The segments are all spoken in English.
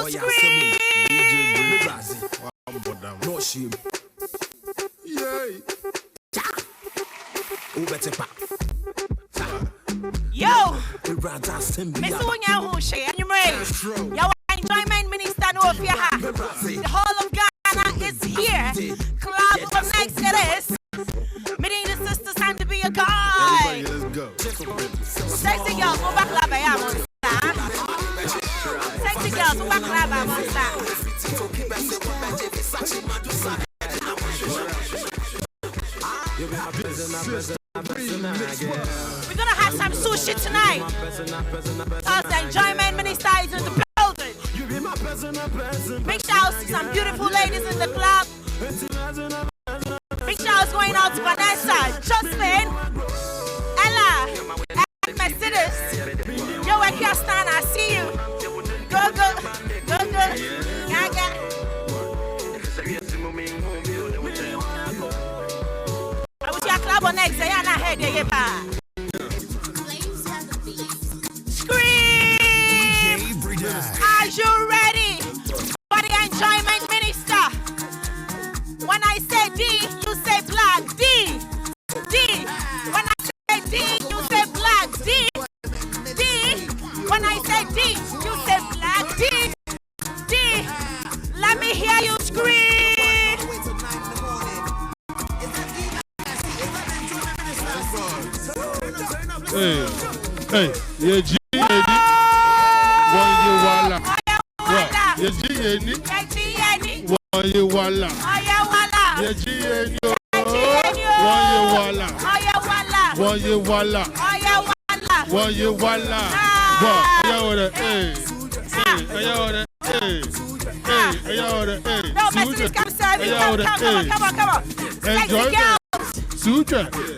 scream. No shame. Yo, Mr. Wanyahushe, and you ready? Your enjoyment minister, no fear. The whole of Ghana is here. Club from next it is. Meeting the sisters, time to be a guy. Sexy girls, go back lab, I am on star. Sexy girls, go back lab, I'm on star. We're gonna have some sushi tonight. Cause the enjoyment minister is in the building. Big shouts to some beautiful ladies in the club. Big shouts going out to Vanessa, Jocelyn, Ella, and Mercedes. Yo, Stan, I see you. Go, Gaga. I was your club on next day, and I heard you. Scream! Are you ready for the enjoyment minister? When I say D, you say black. D. When I say D, you say black. D. When I say D, you say black. D. Let me hear you scream. Hey, yeah, G. One you walla. Yeah, G. One you walla. Yeah, G. One you walla. One you walla.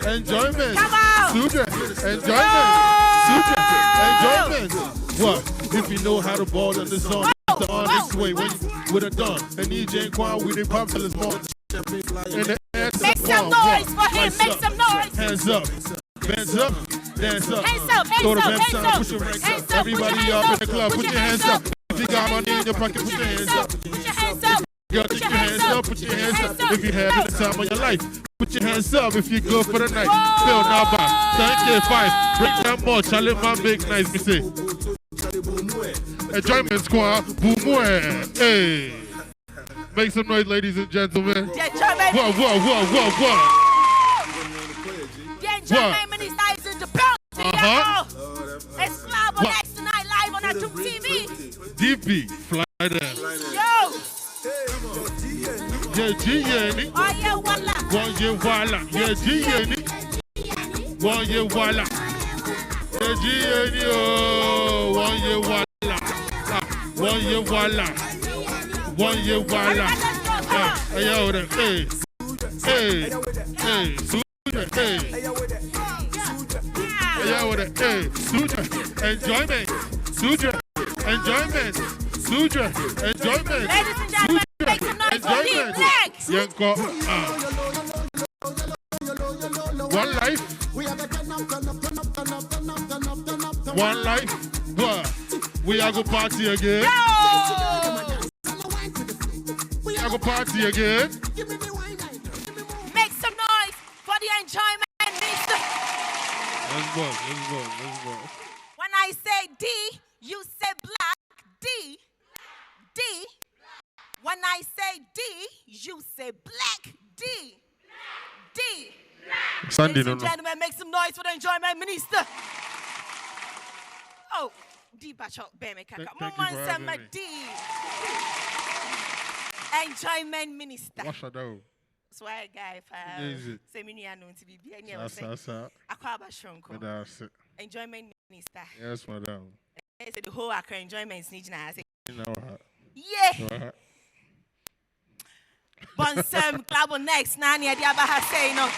Enjoyment. What? If you know how to ball in the zone, the honest way when you would have done. And EJ Quan, we didn't pop till it's more. Make some noise for him. Make some noise. Hands up. Hands up. Dance up. Hands up. Go to Benside, put your ranks up. Everybody up in the club, put your hands up. If you got money in your pocket, put your hands up. Put your hands up. Girl, put your hands up, put your hands up. If you having the time of your life, put your hands up if you go for the night. Phil, now back. Thank you, 5. Bring that more. Charlie, my big nice, me say. Enjoyment squad, boom, hey. Make some noise, ladies and gentlemen. The enjoyment minister is in the building. It's Club next tonight live on Adom TV. DP, fly there. Yo. Yeah, G. Oh, yeah, walla. One year, walla. Yeah, G. One year, walla. Yeah, G. Oh, 1 year, walla. 1 year, walla. 1 year, walla. Hey, enjoyment. Ladies and gentlemen, make some noise for Deep Legs. One life. What? We are going to party again. We are going to party again. Make some noise for the enjoyment minister. Let's go. When I say D, you say black. D. When I say D, you say black. D. Sunday, ladies and gentlemen, make some noise for the enjoyment minister. Oh, D Bachok Beme Kaka. Mama D. Enjoyment minister. What's that? Swag guy, Seminiano to be Aquaba Shonko. Enjoyment minister. Yes, madam. I said the whole Accra enjoyment sneaking. I said, yeah. Bonsem Club next, Nani Adiabaha say no.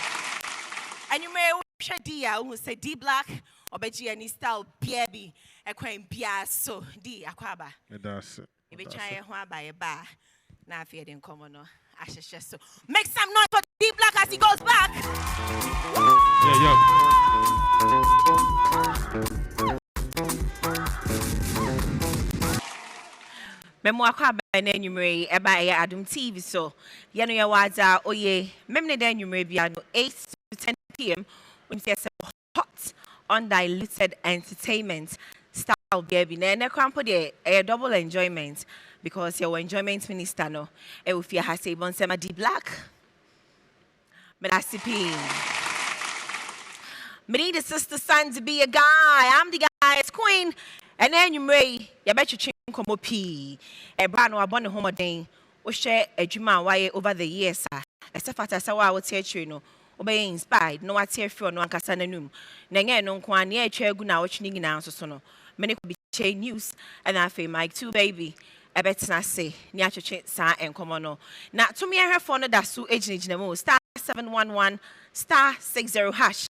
And you may wish a dear who say D Black or Beji any style PB, a quain Pia so D Aquaba. That's it. If you try by a bar, now fear in common. I should just so make some noise for D Black as he goes back. Memoir kwaba na enyumre eba ya Adom TV so ye no ye waza oye memne da enyumre bia no 8 to 10 p.m. when say hot undiluted entertainment style baby na krampo de a double enjoyment because your enjoyment minister no e wo fia ha say bon sema D Black Menasipi. Me need a sister son to be a guy. I'm the guy's queen. And then you may, you bet you come up pee. A brand or a bonnet home day. We share a juma why over the years, sir. Except for I saw our teacher, no. Obey inspired, no, I tear for no one casanum. Nanga no quan, near chair good now, watching in answer sono. Many could be chain news, and I feel my two baby. I bet not say, near to sa and common. Now, to me, I have found that so agent in the most star 711 star 60 hash.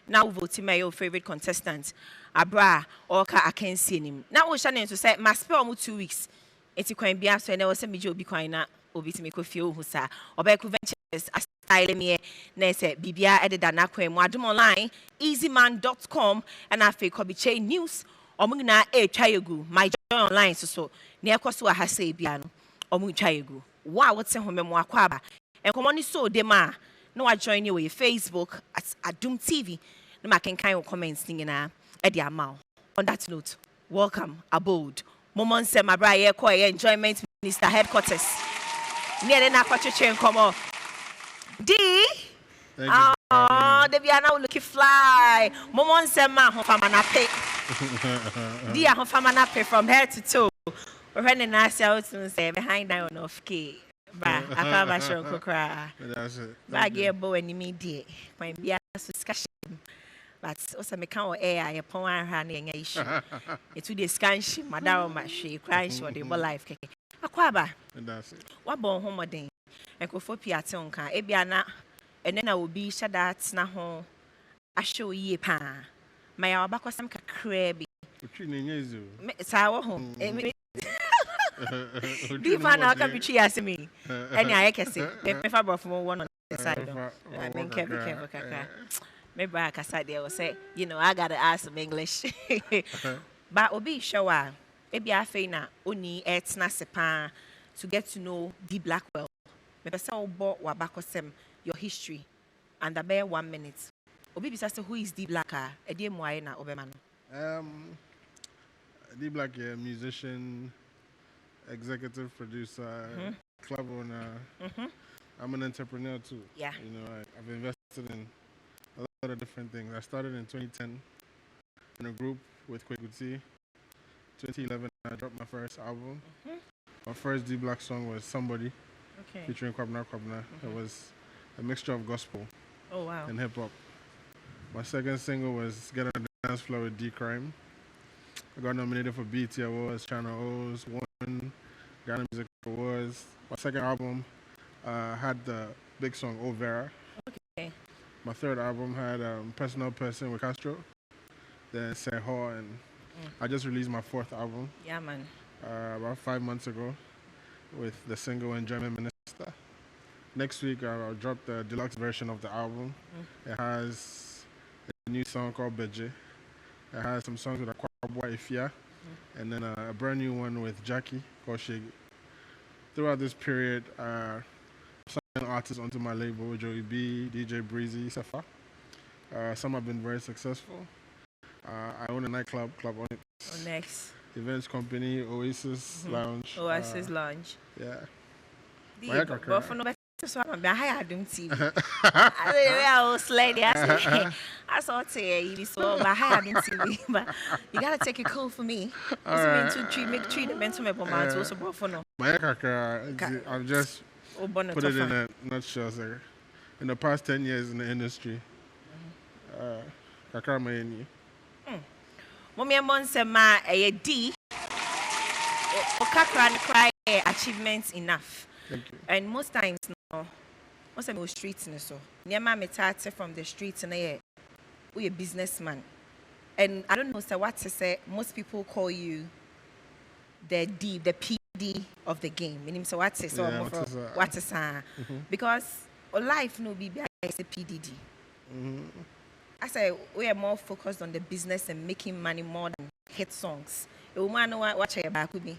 Now voting my your favorite contestant. Abra or I can see him. Now we're trying to say, my spell almost 2 weeks. It's quite be after and I was a major be quite not obi to make a few who say, or back ventures a style me, Nessa, Bibia added an aquam, Adom online, easyman.com, and I fake hobby chain news, or Muna a chayagu, my joy online so near Kosua has say piano, or Mun chayagu. Wow, what's a home memoir quaba, and come on so dema. No, I join you with Facebook at Adom TV. No, I can kind of comments thing in at the amount. On that note, welcome aboard. Momon se my bride enjoyment minister headquarters. Near the Nakwacha chain come on. D. Oh, they be now looking fly. Momon se ma hofamana pay. D hofamana from head to toe. We're running nice out to say behind that on off key. Ba, I can't show cry. That's it. Bag your bow and immediate. My beer discussion. But also, me can't air a power handing a issue. It's with the scanship, Madame Mashi, crying for the life. Aquaba. That's it. What born home a day? And go for Piatonka, Ebiana, and then I will be shut out snaho. I show ye pa. My abaco some crabby. It's our home. Do you find out capucci as me? Any I can say, if I brought from one on the side, I mean, careful, maybe I can say they will say, you know, I gotta ask some English. But Obi Shawa, maybe I feel only it's not to get to know D Blackwell. Maybe say about Wabakosem, your history, and the bare 1 minute. Obi bisa who is D Blacker? A dear Moina Oberman. D Black, a musician, executive producer, club owner. I'm an entrepreneur too. Yeah. You know, I've invested in a lot of different things. I started in 2010 in a group with Kwekuti. 2011, I dropped my first album. My first D Black song was Somebody, featuring Kwabna Kwabna. It was a mixture of gospel and hip hop. My second single was Get on the Dance Floor with D Crime. I got nominated for BT Awards, Channel O's, won Ghana Music Awards. My second album had the big song O Vera. My third album had Personal Person with Castro, then Say Ho, and I just released my fourth album. Yeah, man. About 5 months ago with the single Enjoyment Minister. Next week I'll drop the deluxe version of the album. It has a new song called Beje. It has some songs with Akwabwa Ifia, and then a brand new one with Jackie called Shiggy. Throughout this period, some artists onto my label, Joey B, DJ Breezy, Safa. Some have been very successful. I own a nightclub, Club Onyx. Next. Events company, Oasis Lounge. Oasis Lounge. Yeah. But for no better, so I'm behind Adom TV. I was lady. I saw you so behind Adom TV, but you gotta take it cool for me. Make treatment to my mom. Also, brought for no. I'm just put it in a nutshell, sir. In the past 10 years in the industry, Kakra Mayeni. Mommy and Monsema a D. Kakra cry achievements enough. Thank you. And most times no, most of the streets and so. Near my metate from the streets and we a businessman. And I don't know sir, what to say. Most people call you the PD of the game. Meaning so what to say what to say because life no be is a PDD. I say we are more focused on the business and making money more than hit songs. A woman know what you back with me.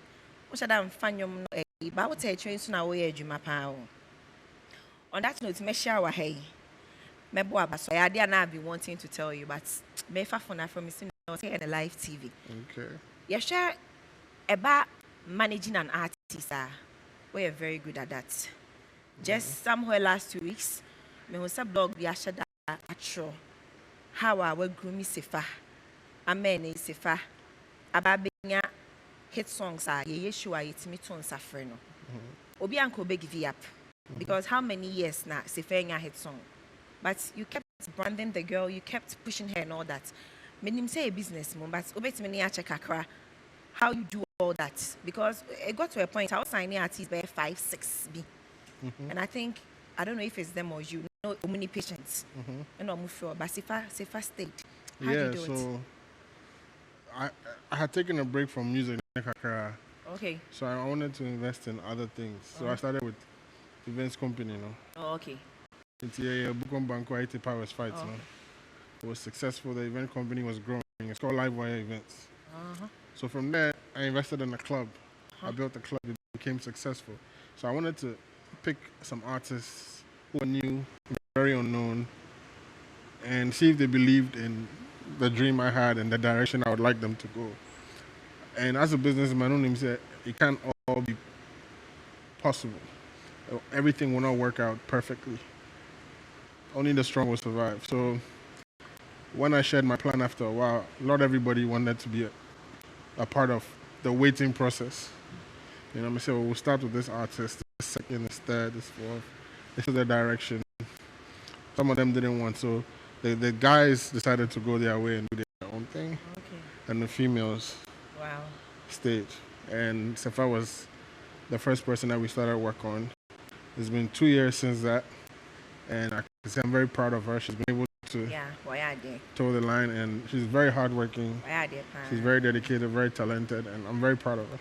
Which I'm fanyom no but what train so na we adwuma pa. On that note, me share wa hey. Me bo aba so I dey na be wanting to tell you, but me fa phone from me see no say the live TV. Okay. You share about managing an artist. We are very good at that. Just somewhere last 2 weeks, me was a blog we shared at how our grooming sefa, amen sefa, about being hit songs are ye show it me to suffer no. Obi anko be give you up because how many years now sefa hit song, but you kept branding the girl, you kept pushing her and all that. Meaning say a business mom, but obey me check akra how you do all that because it got to a point I was signing artists by 5, 6 B. And I think I don't know if it's them or you know how many patients and I'm sure but safer state. How do you do so I had taken a break from music. Okay. So I wanted to invest in other things. So I started with events company, Oh, okay. It's a Bukom Banco IT Powers Fights, Okay. It was successful. The event company was growing. It's called Livewire Events. So from there, I invested in a club. I built a club. It became successful. So I wanted to pick some artists who are new, very unknown, and see if they believed in the dream I had and the direction I would like them to go. And as a businessman, my own said, it can't all be possible. Everything will not work out perfectly. Only the strong will survive. So when I shared my plan after a while, not everybody wanted to be a part of the waiting process. You know, I said, well, we'll start with this artist, this second, this third, this fourth. This is the direction. Some of them didn't want, so the guys decided to go their way and do their own thing. Okay. And the females stayed. And Sefa was the first person that we started work on. It's been 2 years since that, and I can say I'm very proud of her. She's been able to toe the line, and she's very hardworking. She's very dedicated, very talented, and I'm very proud of her.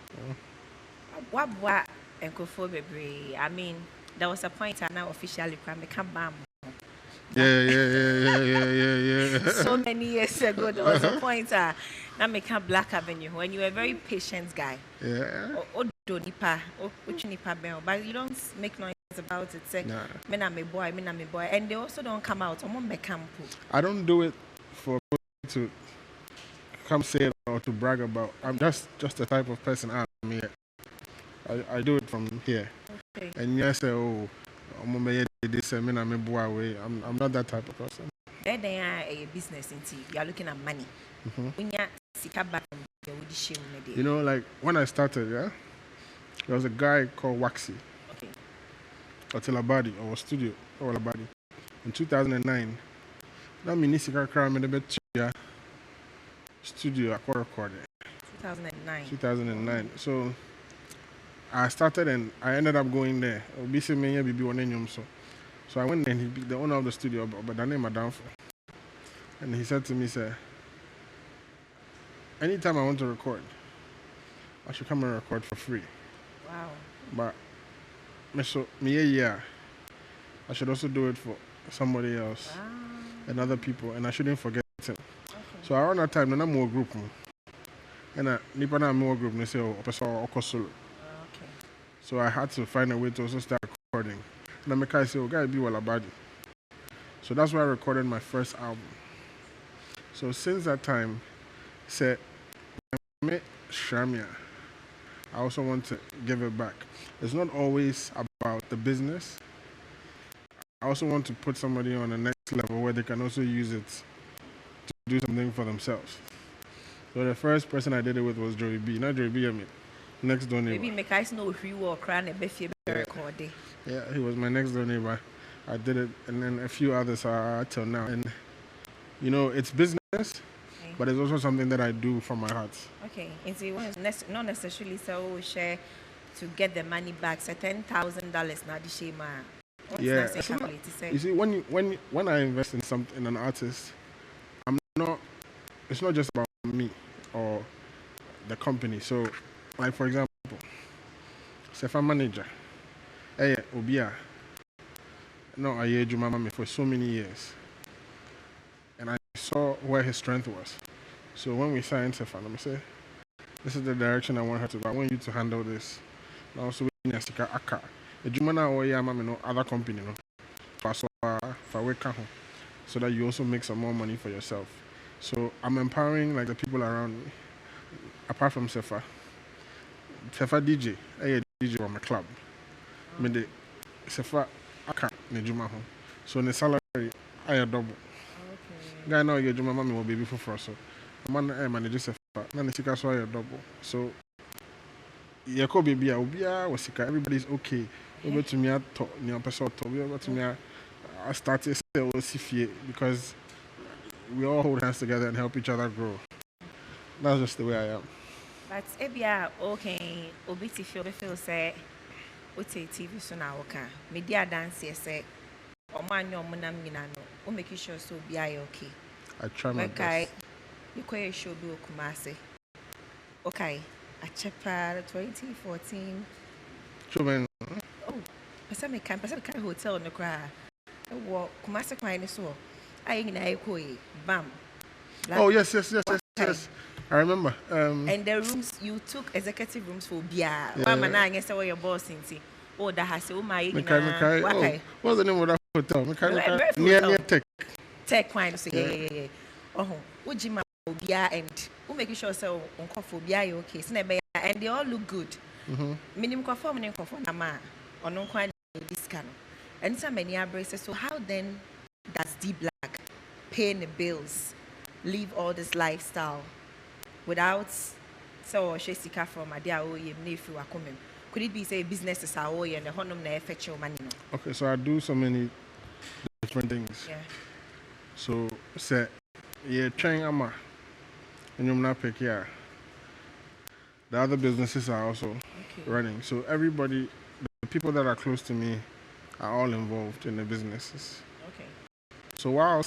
What I mean, there was a point I now officially come back. Yeah. So many years ago, there was a point I became Black Avenue when you were a very patient guy. Yeah. But you don't make noise about it. Say, me na me boy, and they also don't come out. I don't do it for to come say it or to brag about. I'm just the type of person I am here. I do it from here. Okay. And you say, oh, I'm not that type of person. Then they are a business in you are looking at money. When you know, like when I started, there was a guy called Waxy. Okay. Otilabadi, or studio, or Labadi. In 2009, that Minisika Crime in the studio I recorded. 2009. So I started and I ended up going there. So I went there and the owner of the studio, but the name Adom. And he said to me, sir, anytime I want to record, I should come and record for free. Wow. But I should also do it for somebody else and other people, and I shouldn't forget him. Okay. So around that time, I'm more group. And I more group, they say, oh, solo. Okay. So I had to find a way to also start recording. And I say, oh, guy, be well about it. So that's why I recorded my first album. So since that time, said, Shamia, I also want to give it back. It's not always about the business. I also want to put somebody on the next level where they can also use it to do something for themselves. So the first person I did it with was Joey B. Not Joey B, I mean, next door neighbor. Maybe make us know if you were crying a recording. Yeah, he was my next door neighbor. I did it, and then a few others are till now. And, you know, it's business, but it's also something that I do from my heart. Okay, it's not necessarily so share to get the money back. So $10,000 now the shame. Yeah, you see, when I invest in in an artist, it's not just about me or the company. So, like for example, Sefa manager, Obia, no, I heard you mama for so many years, and I saw where his strength was. So when we signed Sefa, I say, this is the direction I want her to go. I want you to handle this. And also, we need to aka. The Jumana or Yama, no other company, no. For work, so that you also make some more money for yourself. So I'm empowering like the people around me. Apart from Sefa DJ, I DJ on my club. I mean the Sefa aka ne Juma home. So the salary I double. Okay. Guy now you Juma mommy will baby for so. Man I manage Sefa. Na ne sika so I double. So yako baby obia was sika everybody's okay. Over to me at top near person top. Over to me I started sell CFA because we all hold hands together and help each other grow. That's just the way I am. But ebia okay, obi ti feel say o te TV so na woka. Media dance say omo anyo omo nam nyina no. O make sure so obi aye okay. I try my Okay. best. You quite show be Kumasi. Okay. A chepa 2014. Children, Oh, Pasame can hotel on the cry. Walk Kumasi Quine so. I ain't I bam. oh yes. I remember. And the rooms you took executive rooms for Bia. Why man I guess your boss in oh that has oh my Mekai. What's the name of that hotel? Mekai. Near Tech Quine so yeah. Oh, Ujima Bia and who make sure so on coffee Bia okay. And they all look good. Minimum conform and conform nama or no quite this kind. And some many braces. So how then does D Black paying the bills, live all this lifestyle without so Shesika from a dear nephew are coming? Could it be say businesses are all and the honum na fetch your money? Okay, so I do so many different things. Yeah. So say trying ama and you're not pick yeah. The other businesses are also running. So everybody, the people that are close to me are all involved in the businesses. Okay. So while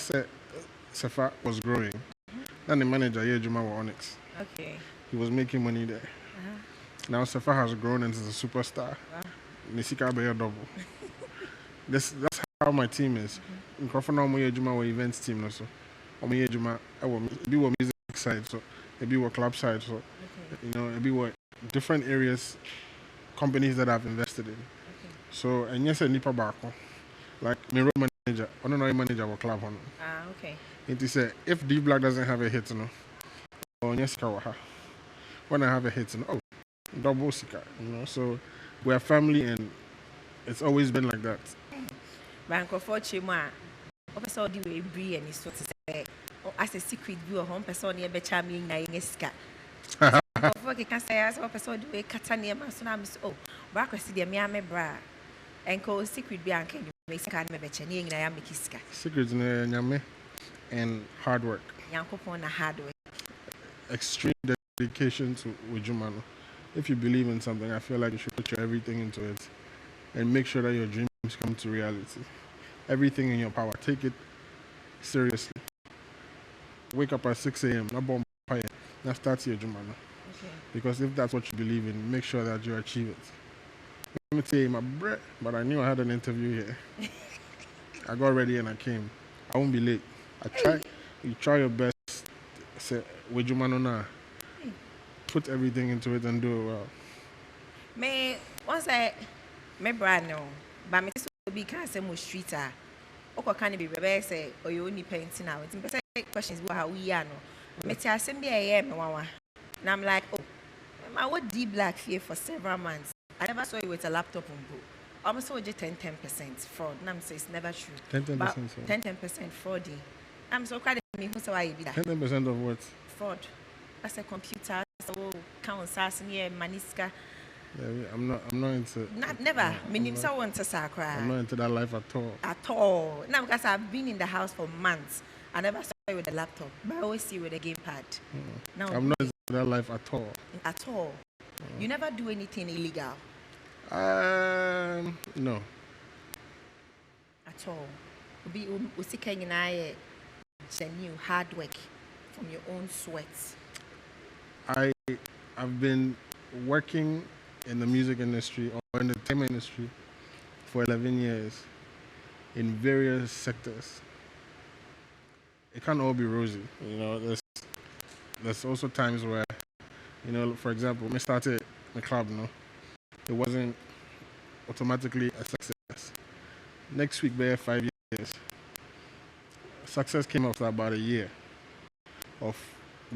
Sefa was growing, then the manager, Juma was Onyx. Okay. He was making money there. Now Sefa has grown into the superstar. Nisika be double. That's how my team is. In Crawford, Juma was events team also. Juma, I will be music side, so it be club side, so you know, it be different areas, companies that I've invested in. So and yes, a nipa bako, like my road manager, I don't know manager will club on. Okay. It is if D Black doesn't have a hit, no, or yes, kawaha. When I have a hit, no, double sika, you know. So we are family, and it's always been like that. Bank of Fortune, also the way Bree and his what to say. As a secret view of home person near Bechaming Nainga. I can say as a person the way Catania Masunams. Oh, Brackers, the Miami Bra. And call secret Bianca, Mexican Mebechani, Nayamikiska. Secrets in Nyame and hard work. Yankopon a hard work. Extreme dedication to Ujumano. If you believe in something, I feel like you should put your everything into it and make sure that your dreams come to reality. Everything in your power. Take it seriously. Wake up at 6 a.m. Not bomb fire. Now start your Jumano. Because if that's what you believe in, make sure that you achieve it. Let me tell you, my bread, but I knew I had an interview here. I got ready and I came. I won't be late. You try your best. Say, with Jumano now. Put everything into it and do it well. Me, once me brand no, but me so be can say mo street ah. Oko can be rebe say or you only painting now. It's better questions about how we are no. Me tell say me me wawa. And I'm like, oh, I would D Black here for several months. I never saw you with a laptop on book. Almost saw you 10% fraud. And I'm saying it's never true. 10% fraud. I'm so proud of me. Who's why you be that? 10% of what? Fraud. That's a computer. So count here, Maniska. Yeah, I'm not into. Never. Minim so want to sacra. I'm not into that life at all. At all. Now because I've been in the house for months. I never saw you with a laptop, but I always see you with a gamepad. Now I'm not into that life at all. At all. You never do anything illegal. No. At all. Be usika nyina genuine hard work from your own sweat. I've been working in the music industry or in the entertainment industry for 11 years in various sectors. It can't all be rosy, you know. There's also times where You know, for example, when I started the club, no, it wasn't automatically a success. Next week, there 5 years. Success came after about a year of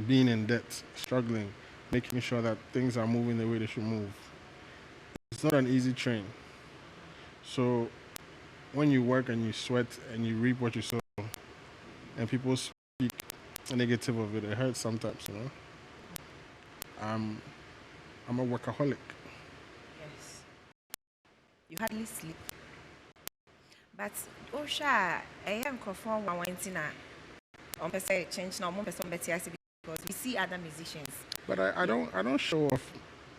being in debt, struggling, making sure that things are moving the way they should move. It's not an easy train. So when you work and you sweat and you reap what you sow, and people speak negative of it, it hurts sometimes, you know. I'm a workaholic. Yes. You hardly sleep. But Osha, I am conform one thing on person change now, more person better because we see other musicians. But I don't show off.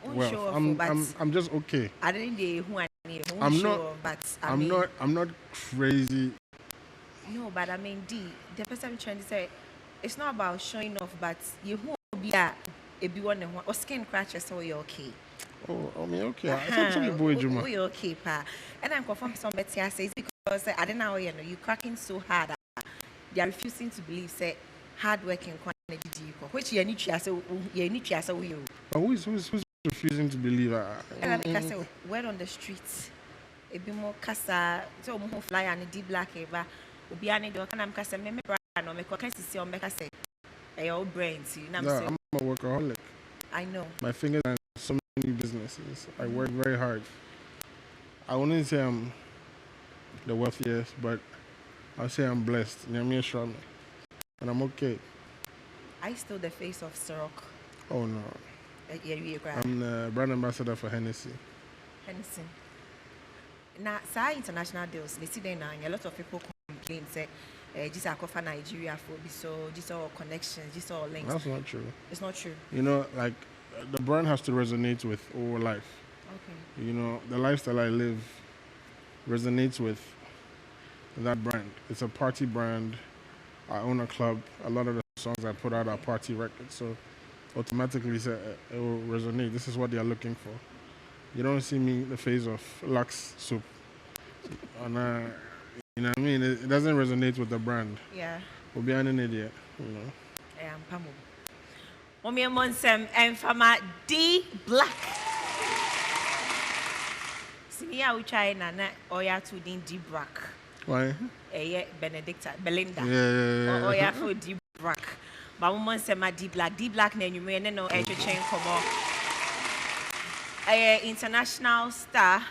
Well, Show off, I'm just okay. I didn't know who I need. I'm not. Off, but I'm not crazy. No, but I mean, the person I'm trying to say, it's not about showing off, but you won't be a be one or skin scratches, so you're okay. Oh, I mean, okay. Actually, boy, Juma. You're okay, pa. And I'm confirmed some better says because I don't know, you know, you're cracking so hard. They are refusing to believe, say, hard working quantity, which you need to say, you need to say, you. Who's refusing to believe? And I say, word on the streets, a bit more casa, so more fly and a deep black eva. Ubiani do can am kasa me brand no me kwa kansi si o me kasa your brains you know I'm a workaholic. I know my fingers are in so many businesses. I work very hard. I wouldn't say I'm the wealthiest, but I'll say I'm blessed. You know me, and I'm okay. I still the face of Ciroc. Oh no. I'm the brand ambassador for Hennessy. Now, say international deals, they see there now, a lot of people complain, say, this are for Nigeria for so these are all connections, these are all links. That's not true. It's not true. You know, like the brand has to resonate with our life. Okay. You know, the lifestyle I live resonates with that brand. It's a party brand. I own a club. A lot of the songs I put out are party records, so automatically it will resonate. This is what they are looking for. You don't see me the face of Lux soup. And you know what I mean? It doesn't resonate with the brand. Yeah. We'll be an idiot, you know. I am Pamu. Omi Monsem and Fama D Black. Senior which I nana Oya to D Black. Why? Benedicta Belinda. Yeah. Oya for D Black. But Monsem D Black. D Black name you may know a chain come international star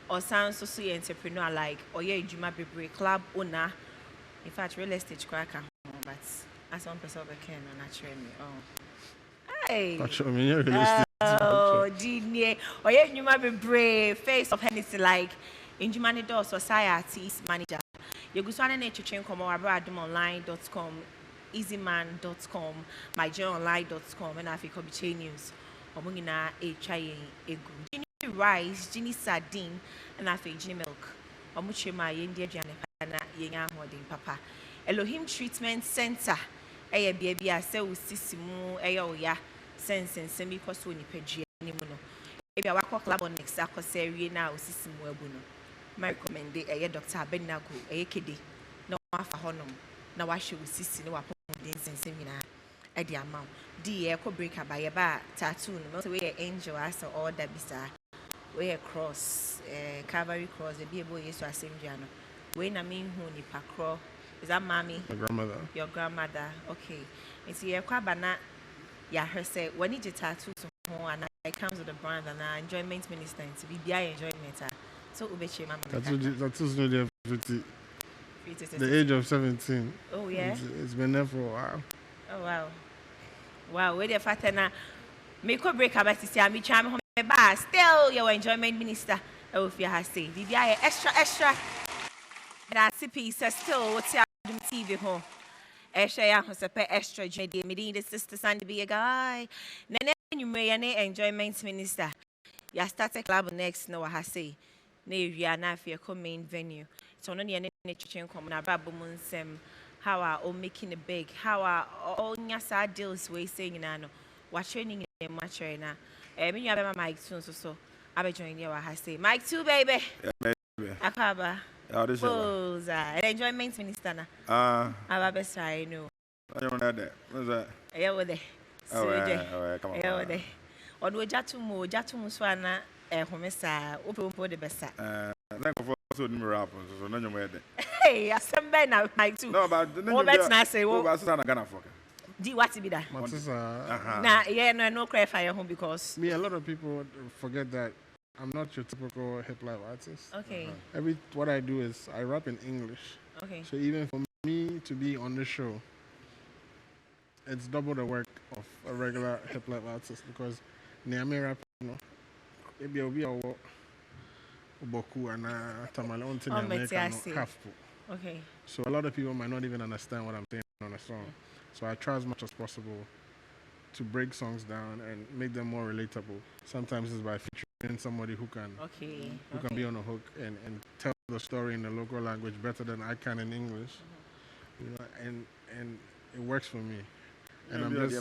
or sound social entrepreneur like Juma Bibre club owner. In fact, real estate cracker, but as one person became a natural me. Oh, hey, real estate. Oh, Dini, Juma Bibre face of Hennessy like in Jumani Society's manager. You go to an chain come over adomonline.com, easyman.com, myjoyonline.com, and Africa Chain News. Omungina a chai egu. Ginny rice, Ginny sardine, and I feel Ginny milk. Omuchima India Janapana, Yanga Holding Papa. Elohim Treatment Center. Aya baby, I say, Sisimu, Ayoya, Sense and Semi Coswini Pedri, Nimuno. If you walk club on next Akosari now, Sisimu Ebuno. My recommend a Dr. Benago, a kiddy. No, for honum. Now I should Sisi no upon this and seminar. At the amount. The echo breaker by a bar tattoo, not way angel as all that bizarre. Way a cross, Calvary cross, the Bible is to a same Jano. When I mean who ni pacro is that mammy? My grandmother. Your grandmother, okay. And see a quabana, ya her say, when you tattoo to home and I comes with the brand and enjoyment minister to be enjoyment. So Ubeche Mamma. Tattoos no there the age of 17. Oh yeah. It's been there for a while. Oh wow. Wow, where the fatana make or break about to see me charm home bar. Still your enjoyment minister. Oh, if you have say, did you extra? That's a piece still what's your TV home. Ahosepe Xtra, me the sister son to be a guy. Nene you may enjoyment minister. You start a club next no I say. Nay, you are not for your main venue. It's only an chain come na babumunsem. How are all making it big? How are all nyasa deals we saying no? What training in much right now? Me you have my mic soon so I be joining you. I say mic too, baby. Yeah, baby. Akaba. Yeah, this is enjoyment minister na. Aba best I know. I don't know that. What's that? Yeah, with it. Come on. Or do Jatumu Swana, Homesa, Open the Bessa. Thank you for so numerous, so none of them. Hey, I send by now, my two. No, but the Oh, that's nice. Say, oh, oh, that's not gonna fuck. do what to be that? Nah, yeah, no cry fire home because. Me, a lot of people forget that I'm not your typical hip life artist. Okay. What I do is I rap in English. Okay. So even for me to be on the show, it's double the work of a regular hip life artist because Niame rap, maybe I'll be a boku and tamale on half. Okay. So a lot of people might not even understand what I'm saying on a song. So I try as much as possible to break songs down and make them more relatable. Sometimes it's by featuring somebody who can can be on a hook and tell the story in the local language better than I can in English. You know, and it works for me. And I'm just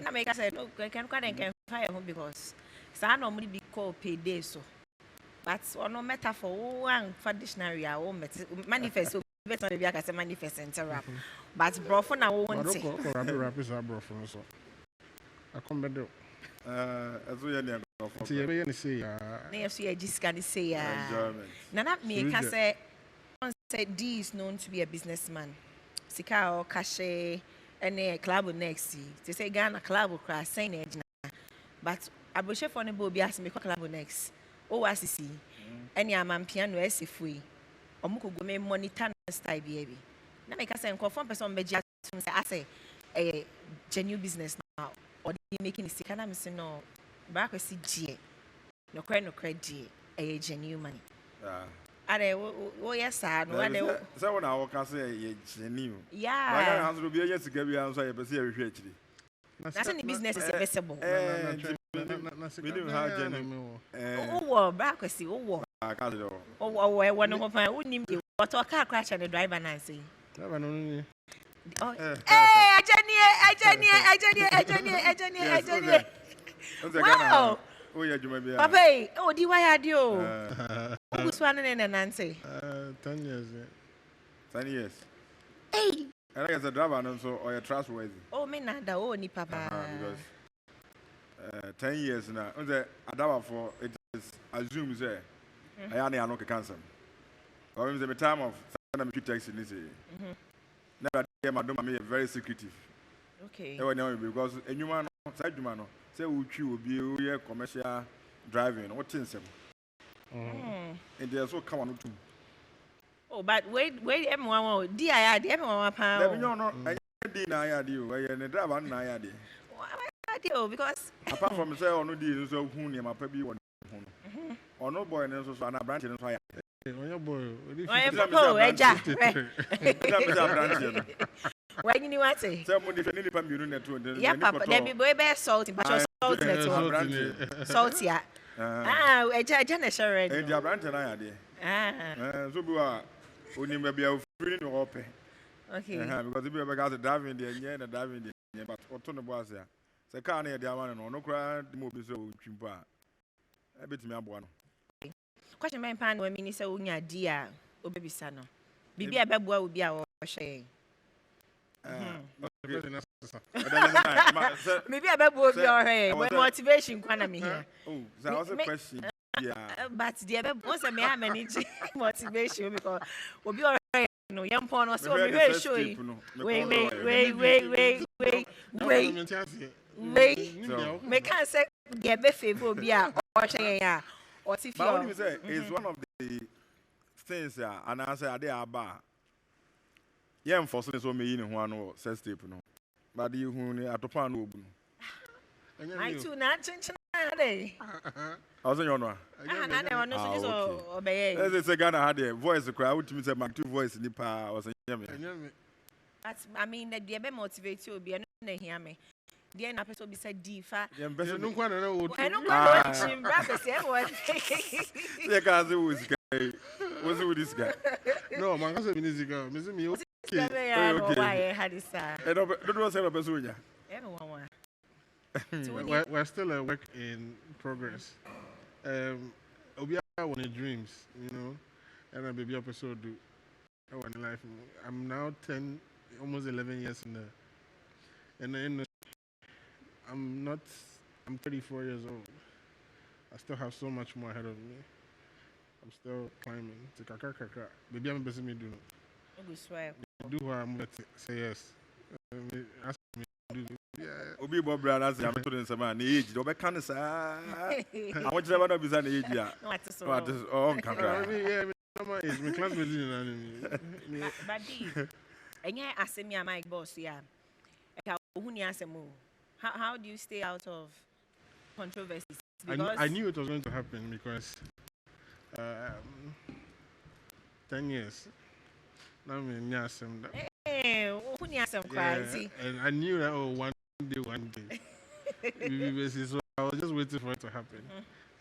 I make I said no, can fire home because I normally be called payday so. But no metaphor one for dictionary I will manifest better be I say manifest and rap. But bro for now won't say. Rap is a bro for so. I come back though. As we are See, you say you just can say Nana me can say D is known to be a businessman. Sika or Cache and a club next. They say Ghana club crash saying it. But I will chef on a boby ask me club next. Oh, I see. Any amount piano as if we or Muku go me monitor style baby. Now make us confirm person be just say a genuine business now or making it can I say no back see G no credit a genuine money. Oh yes, sir. No, so when I can say genuine. Yeah. My hands will be yes to give you answer a percent. That's any business is visible. We do have genuine. Oh, back see. Oh, I can't do. Oh, one of my own name. What a car crash and the driver Nancy. Hey, Jenny. Wow. Oh, yeah, you may be. Papa, oh, do I had you? Who's one and Nancy? 10 years. 10 years. Hey. And I guess a driver and so or a trustworthy. Oh, me nada, oh, ni papa. Because 10 years now. The Adom for it is assumes there. I only know cancer. Or in the time of some text in this. Never came Adom me very secretive. Okay. Because a new man, side man, say Uchi will be a commercial driving. What things? And they also come on to. Oh, but wait, everyone, dear, everyone, Let me know. I didn't I do. I and the driver, I did. Because apart from say, no deal, so who near my baby one. Or no boy, and so I'm a branch in fire. On your boy. When you want to say, somebody can independent you know to. Yeah, papa, there be boy bear salty, but your salt, salty. A Janet Sharon. And your branch and I did. So, only maybe a free no open. Okay. Because if you ever got a diving there, and a diving there, but what ton of was there? The car near the one no cry, the movie so chimpa. A bit me up one. Question my pan when Minister Unya dear, O baby son. Bibi a baby will be our shame. Maybe a baby will be our hair. When motivation can me here. Oh, that was a question. Yeah. But the baby wants a man manage motivation because we'll be all right. No, young porn was so very sure. Wait. Make us say, get the favor be a or what if you say is one of the things, and I say, they are bar. Yeah, for so me in one or says tape, no. But you who are to pan open. I too not change. I was in your one. As a Ghana had a voice, a crowd to me, say, my two voice in the power was a yummy. I mean, that the motivate you be a hear me. The end episode be said Difa. I don't want to know. I don't want to breakfast everyone. What's with this guy? No, man, I'm saying this guy. Miss me, okay. Why had this? I don't want to say a person. Everyone. We're still a work in progress. We are one of dreams, you know, and a baby episode do. Life. I'm now 10, almost 11 years in the I'm 34 years old. I still have so much more ahead of me. I'm still climbing. Maybe I'm busy me doing it. Do what I'm going to say yes. Ask me to do. Yeah. Obi Bob Brothers, I'm told some man age. Don't be kind of say. I want you to know be an age. Yeah. What is so? Oh, can't. Yeah, my classmate is But and yeah, ask me, my boss, yeah. How do you stay out of controversies? I knew it was going to happen because 10 years. Now I'm Hey, who needs some crazy? And I knew that one day. So I was just waiting for it to happen.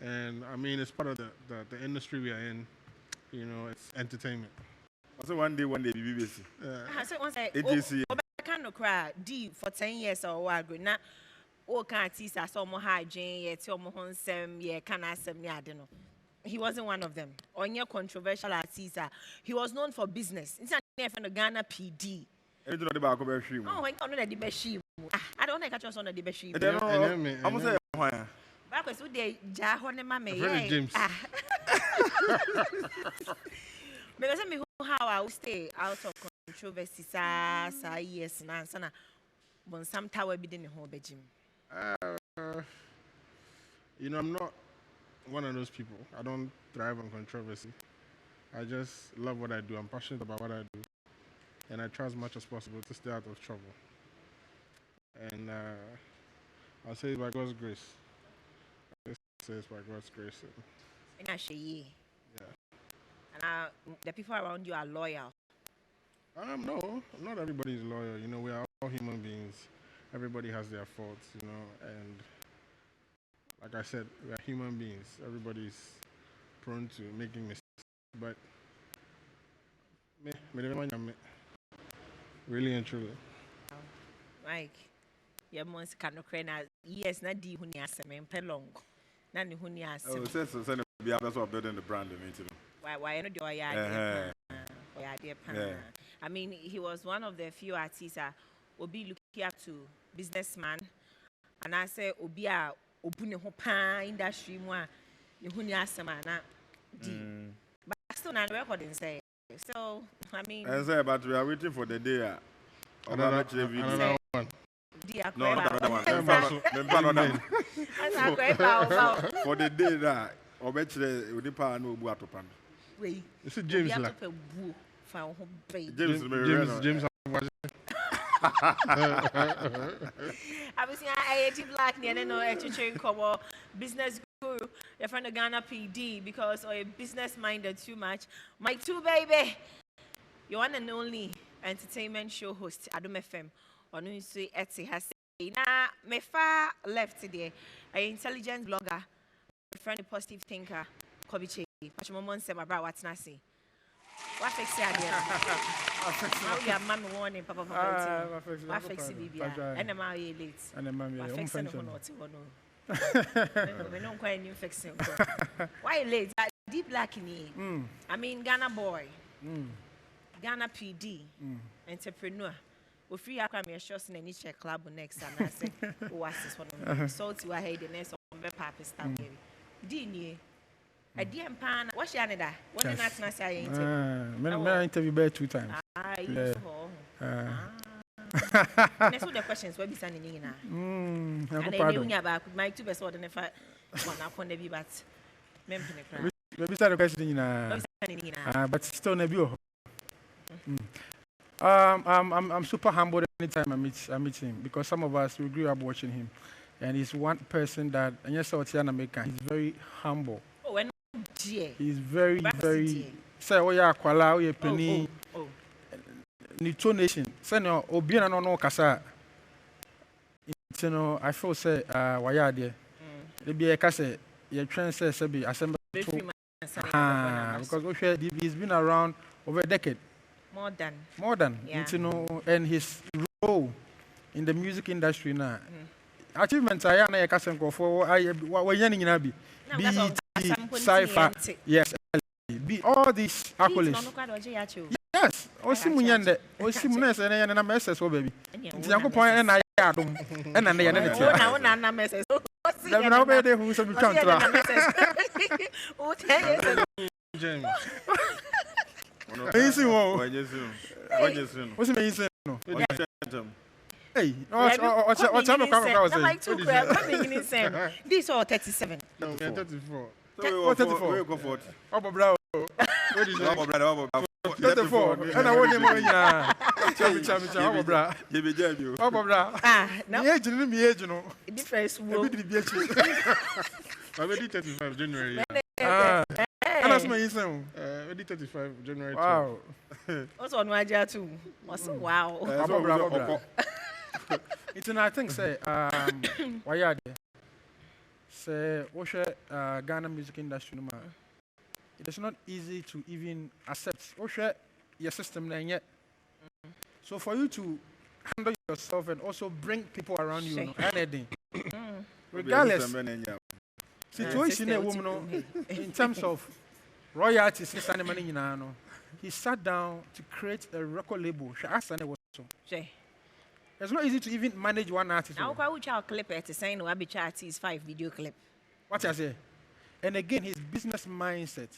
And I mean, it's part of the industry we are in. You know, it's entertainment. So one day, BBC. So once I can't cry D for 10 years or what? Now, all can't see some more hygiene yet, some more some yeah, can I some yeah, I don't know. He wasn't one of them. On your controversial artist, he was known for business. It's not from the Ghana PD. You don't know about the best shoe. Oh, I don't know the best shoe. I don't catch us on the best shoe. I'm saying why? Back was with the Jahone Mame. James. Because I mean, how I will stay out of controversy, yes, Nansana. When some tower be in the whole bedroom. You know, I'm not one of those people. I don't thrive on controversy. I just love what I do. I'm passionate about what I do. And I try as much as possible to stay out of trouble. And I'll say it's by God's grace. I'll say it's by God's grace. And I say, yeah. And the people around you are loyal. No, not everybody is loyal. You know, we are all human beings. Everybody has their faults, you know, and like I said, we are human beings. Everybody's prone to making mistakes. But really and truly. Mike, your months cannot cry now. Yes, not the Huniasem, Pelong. None the Huniasem. Oh, so be able to building the brand in it. Why not do I? I mean, he was one of the few artists who be looking up to businessman, and I say, Obia, open a whole industry, one, you Huniasem, but still not recording say. So, I mean, I say, but we are waiting for the day. Another one. No, another one. For the day that, or better, we depend on what to pan. Wait, this is James. James. I was saying, I black near no actually cover business guru. You're from the Ghana PD because or a business minded too much. Mike too, baby. You're one and only entertainment show host, Adom FM. On Unsui Etsy has said, nah, me far left today. An intelligent blogger, a friend, a positive thinker, Kobiche. Pachimon said, my brother, what's Nasi? What fix it again? Now we are man warning, Papa. What fix it, baby? And I'm late. And I'm fixing it. We don't quite new fixing. Why late? Deep black in here. I mean, Ghana boy. Ghana PD. Entrepreneur. We free Akram shows in any check club next and I say, what's this one? So to our head the next on the papa stuff. Dini. I didn't pan. What's your name? What did not say? I interviewed bear 2 times. That's what the questions will be standing in now. And I knew about my 2 best order if I want upon the but maybe start a question but still never. I'm super humbled anytime I meet him because some of us we grew up watching him, and he's one person that and yes, he's very humble. Oh, and he's very say oh yeah, kwala oh yeah penny. Nito nation. Say no obi na no kasa. You know, I feel say why there. They be a kase you train say be assemble because he's been around over a decade. More than yeah. You know, and his role in the music industry now. Achievements I am a for what yearning BET, Cypher, yes, all these accolades. Yes, Osimunyande, Osimunes and MS, baby. Nti Nyankopɔn ɛna ayɛ adom ɛna ne yɛ ne ne tia. Ona na message. Dabi na wobɛyɛ dɛ hu sɛ metwa ntora. James. Ɛyi si wɔ. Wanyesu. Wosi na yi si no. Hey, ọ̀chá mi kọ́ àkọ́kọ́ ọ̀sẹ̀. Like 2 crab, what making it sound? This all 37. No, we are 34. What 34? We go 40. Ọbọ bra o. What is Ọbọ bra. 34. Ẹna wo ni mo nya. Chami ọbọ bra. You be jam you. Ọbọ bra. No. Mi age ni mi age no. Difference wo. Ebi di bi echi. I already 35 January. Ana sma yi sen o. Already 35 January. Wow. Also on Waja too. Also wow. Ọbọ bra. It's I think say why are there? Say what's Ghana music industry no man. It is not easy to even accept what's your system then yet. So for you to handle yourself and also bring people around you, no, anything. Regardless situation a woman in terms of royalties he sat down to create a record label. It's not easy to even manage one artist. Now, why would you clip it to say no? I be artist 5 video clip. What I say? And again, his business mindset.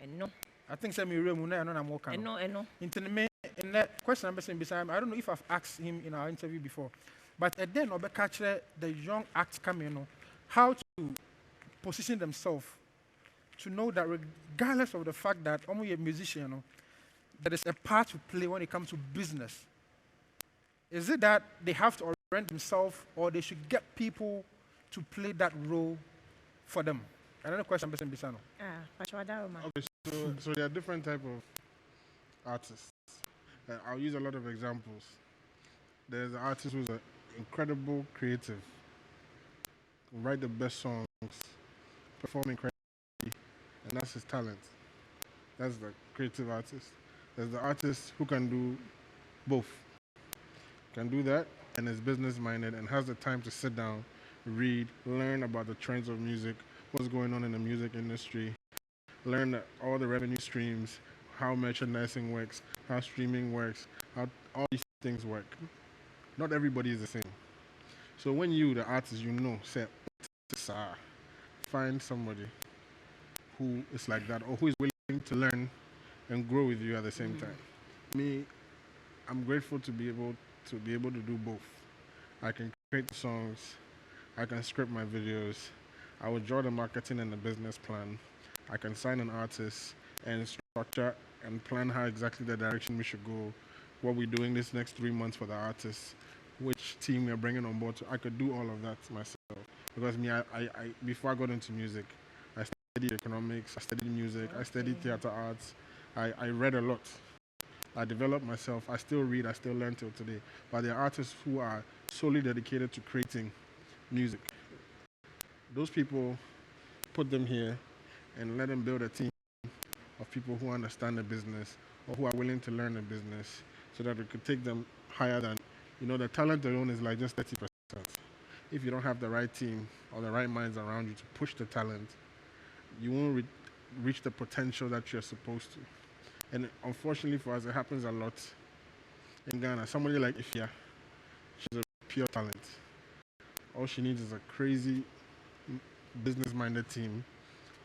And no. I think some real money. I know I'm working. And no. In that question, I'm saying beside I don't know if I've asked him in our interview before, but then I'll catch the young acts coming, you know, how to position themselves to know that regardless of the fact that I'm a musician, you know, there is a part to play when it comes to business. Is it that they have to orient themselves or they should get people to play that role for them? Another question, Mr. Bisano. Okay, so there are different types of artists. I'll use a lot of examples. There's an artist who's an incredible creative, write the best songs, perform incredibly, and that's his talent. That's the creative artist. There's the artist who can do both. Can do that and is business minded and has the time to sit down, read, learn about the trends of music, what's going on in the music industry, learn all the revenue streams, how merchandising works, how streaming works, how all these things work. Not everybody is the same. So when you, the artist, you know, say, find somebody who is like that or who is willing to learn and grow with you at the same time. Me, I'm grateful to be able to do both. I can create the songs, I can script my videos, I will draw the marketing and the business plan, I can sign an artist and structure and plan how exactly the direction we should go, what we're doing this next 3 months for the artist, which team we're bringing on board. So I could do all of that myself. Because me, I before I got into music, I studied economics, I studied music, I studied theater arts, I read a lot. I developed myself. I still read. I still learn till today. But there are artists who are solely dedicated to creating music. Those people, put them here and let them build a team of people who understand the business or who are willing to learn the business so that we could take them higher than, you know, the talent alone is like just 30%. If you don't have the right team or the right minds around you to push the talent, you won't reach the potential that you're supposed to. And unfortunately for us, it happens a lot in Ghana. Somebody like Ifya, she's a pure talent. All she needs is a crazy business-minded team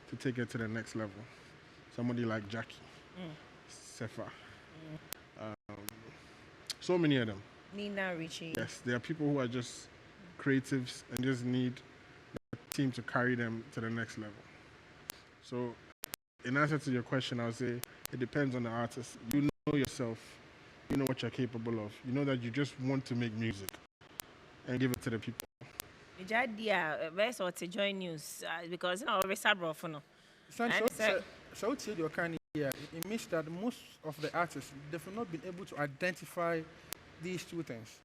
to take her to the next level. Somebody like Jackie, Sefa, so many of them. Nina Richie. Yes, there are people who are just creatives and just need the team to carry them to the next level. So in answer to your question, I would say it depends on the artist. You know yourself. You know what you're capable of. You know that you just want to make music and give it to the people. Best to join news because you know we're sad for no. So to your kind here, it means that most of the artists they've not been able to identify these two things.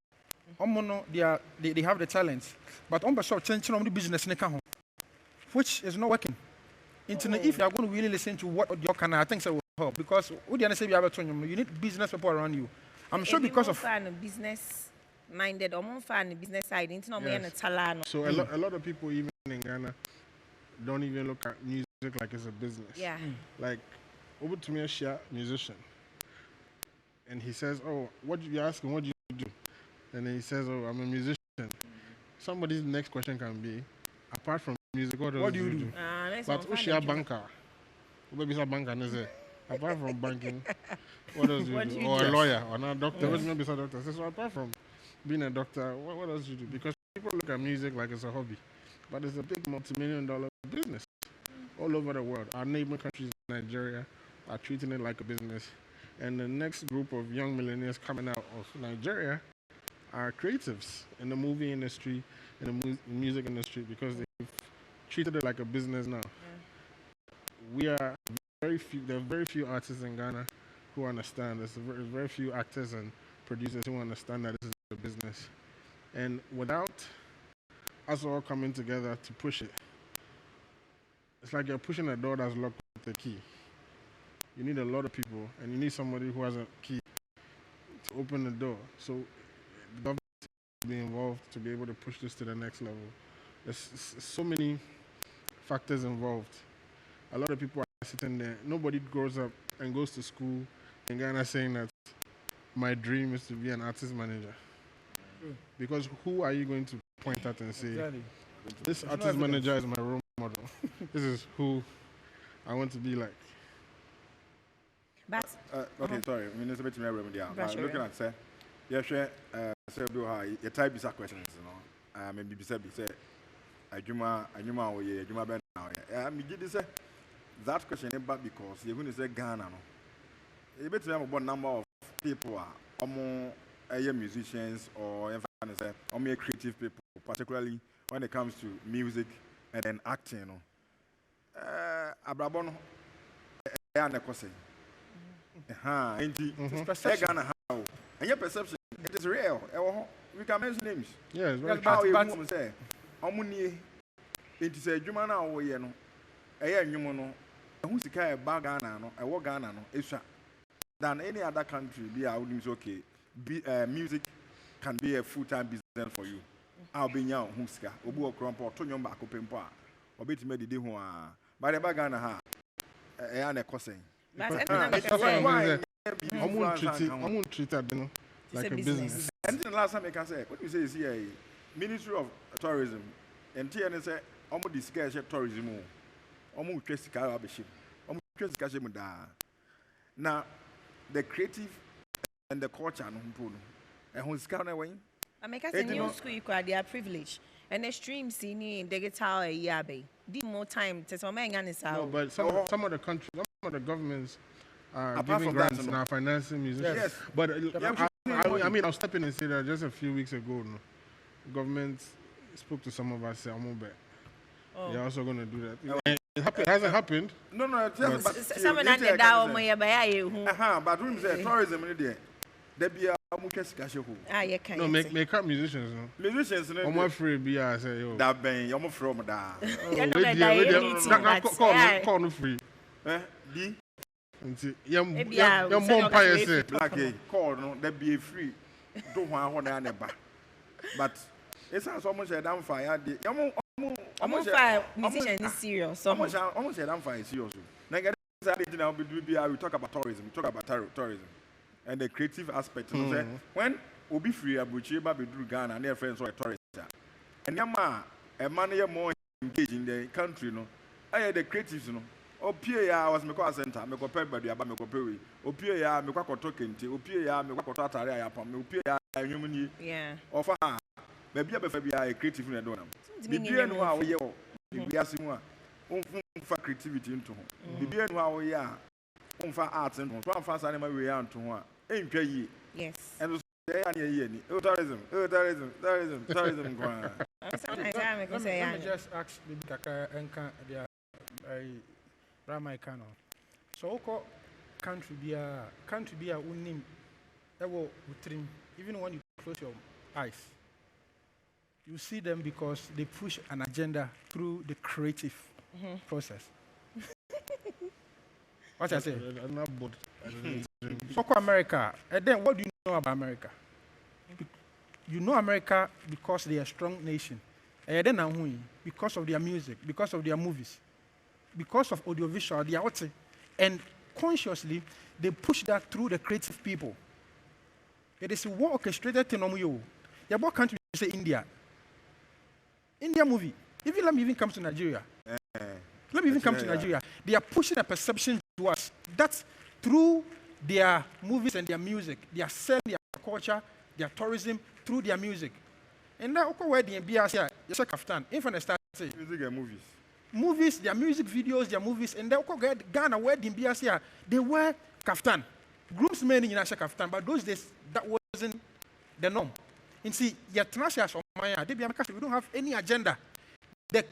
They have the talents, but on the short change on the business which is not working. If you are going to really listen to what your kind, I think so will help because you need business people around you. I'm sure because of business minded or more fan business side. Yes. So a lot of people even in Ghana don't even look at music like it's a business. Yeah. Like over to me a musician, and he says, "Oh, what you asking? What do you do?" And then he says, "Oh, I'm a musician." Somebody's next question can be, apart from music, what else do you do? But who's your banker? Maybe a banker, apart from banking, what else do you do? Or a lawyer, or a doctor? Maybe a doctor. So apart from being a doctor, what else do you do? Because people look at music like it's a hobby, but it's a big multi-million-dollar business all over the world. Our neighboring countries, Nigeria, are treating it like a business. And the next group of young millennials coming out of Nigeria are creatives in the movie industry, in the music industry, because they've treated it like a business now. We are there are very few artists in Ghana who understand this. There's very few actors and producers who understand that this is a business. And without us all coming together to push it, it's like you're pushing a door that's locked with a key. You need a lot of people, and you need somebody who has a key to open the door. So the government will be involved to be able to push this to the next level. There's so many factors involved. A lot of people are sitting there. Nobody grows up and goes to school in Ghana saying that my dream is to be an artist manager. Because who are you going to point at and say, this artist manager is my role model. This is who I want to be like. But okay, sorry. I mean, it's a bit more remedy. Looking at say, yeah, sure. Say do how you type these questions, you know. Maybe be say, Ajuma, or ye, Ajuma Ben now. Yeah, me did say that question about because you're going to say Ghana. No, you better have about number of people are musicians or creative people, particularly when it comes to music and then acting. You know, Abrabono, Ghana how and your perception it is real. We can mention names. Yes, very true. Say, Omuni, it is a Juma now, you know, a Yumuno, who's the kind of Ghana, a war Ghana, than any other country. Be out is okay. Music can be a full-time business for you. I'll be young, Humska, Obu Crumpo, Tonyum Bako Pempa, or bit made the Hua. By the Bagana, a cousin. I won't treat that like a business. And the last time I can say, what you say is here, Ministry of Tourism, and TNS, almost discuss tourism, almost Jessica Bishop, almost Jessica Muda. Now, the creative and the culture, and who's kind of way. I make us a new school, you could their privilege. And the stream singing digital yabe. Did more time to some man and no, but some of the countries, some of the governments are giving grants and are financing musicians. Yes. But I mean, I'll step in and say that just a few weeks ago, the government spoke to some of us. They're also going to do that. It hasn't happened. No, someone at the down my but room said tourism in there. There be a no, make up musicians. Musicians, I'm afraid be I say, yo. That bang, you're from da. Call no free. D. You're more pious. Black call no, there be free. Don't want to never. But it's not so much a damn fire. Almost fire musician is serious. Almost a damn fire serious. Now we talk about tourism. We talk about tourism. And the creative aspect. When Obi Free Abuchi Babi Drew Ghana and their friends were tourists. And Yama, a man more engaged in the country, no. I had the creatives, no. Opia was Meko Center, Meko Pebby, Abameko Perry, Opia, Meko Token, Opia, Meko Tataria, Opia, Humani, yeah. Of her. Maybe a creative in a donor. Maybe I know how we are. We are seeing for creativity into him. Maybe I know how we are. For arts and one fast animal we are to one. Yes. And tourism. Sometimes I make say, let me just ask the Kaka and Ramai Kano. So, country be a name. Even when you close your eyes, you see them because they push an agenda through the creative process. What I say? I'm not bored. So, America. And then, what do you know about America? You know America because they are a strong nation. And then, because of their music, because of their movies, because of audiovisual, they are out. And consciously, they push that through the creative people. It is a well orchestrated thing. Your boy country say India. India movie. Even let me even come to Nigeria. Let me even come to Nigeria. They are pushing a perception to us that through their movies and their music, they are selling their culture, their tourism through their music. And now, where the MBS here, you say Kaftan. In front of start Music and movies. Movies, their music videos, their movies, and they get Ghana where the MBS here, they wear Kaftan. Groomsmen in Kaftan, but those days that wasn't the norm. And see, your transfers from Maya, we don't have any agenda. The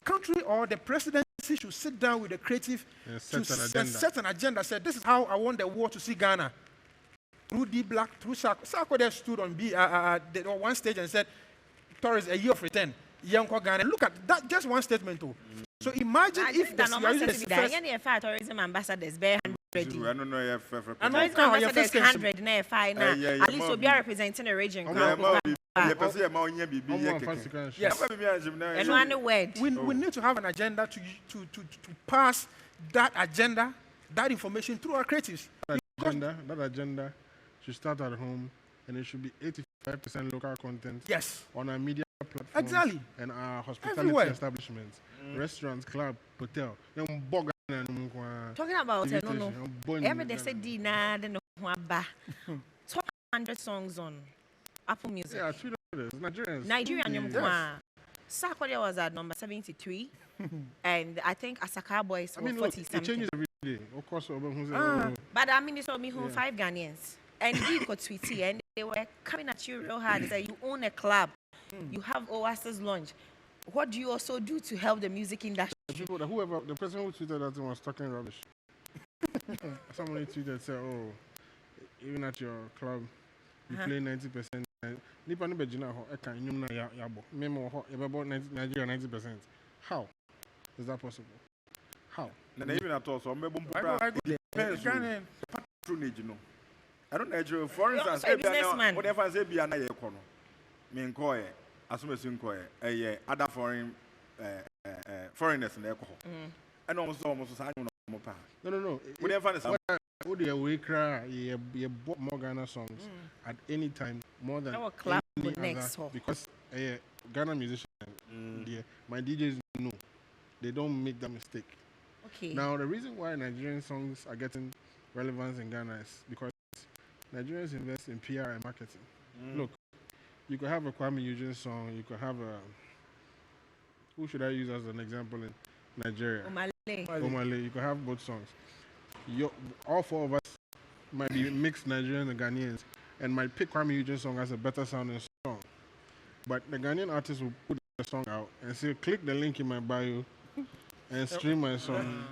country or the presidency should sit down with the creative set an agenda. Say, this is how I want the world to see Ghana. Through D Black, through Sako. Sako there stood on one stage and said, tourist, a year of return. Young Ghana. Look at that, just one statement too. So imagine if the first tourism ambassadors bear 100. I don't know if I know it's ambassadors 100 now. At least we'll be representing a region. Yes. And one word. We need to have an agenda to pass that agenda, that information through our creatives. That agenda should start at home, and it should be 85% local content. Yes. On our media platforms. Exactly. And our hospitality establishments, restaurants, club, hotel. Talking about it, no. Every day say Dina, then top 100 songs on Apple Music. Yeah, Nigerians. Nigerian Sarkodie was at number 73, and I think Asaka Boys were 40 something. It changes every day. Of course, but I mean, it's only 5 Ghanaians, and we got Tweety, and they were coming at you real hard. They said, you own a club, you have Oasis Lounge. What do you also do to help the music industry? The person who tweeted that was talking rubbish. Somebody tweeted, said, oh, even at your club, you play 90%. Nipa no begina ho e kan nyum na yabo. Memo ho e bebo Nigeria 90%. How is that possible? How? Na even at all so mbebo mpura. Patronage no. I don't know, for instance, whatever say bia na ye ko no. Me nko e asomesi nko e other foreigners na e ko ho. And almost sa anyu no pa. No. Whatever is we cry, you bought more Ghana songs at any time, more than any other, because Ghana musicians, my DJs know, they don't make that mistake. Okay. Now, the reason why Nigerian songs are getting relevance in Ghana is because Nigerians invest in PR and marketing. Look, you could have a Kwame Eugene song, you could have a, who should I use as an example in Nigeria? Omale. You could have both songs. All four of us might be mixed Nigerians and Ghanaians and might pick Kwame Eugene's song as a better sounding song. But the Ghanaian artist will put the song out and say, click the link in my bio and stream my song.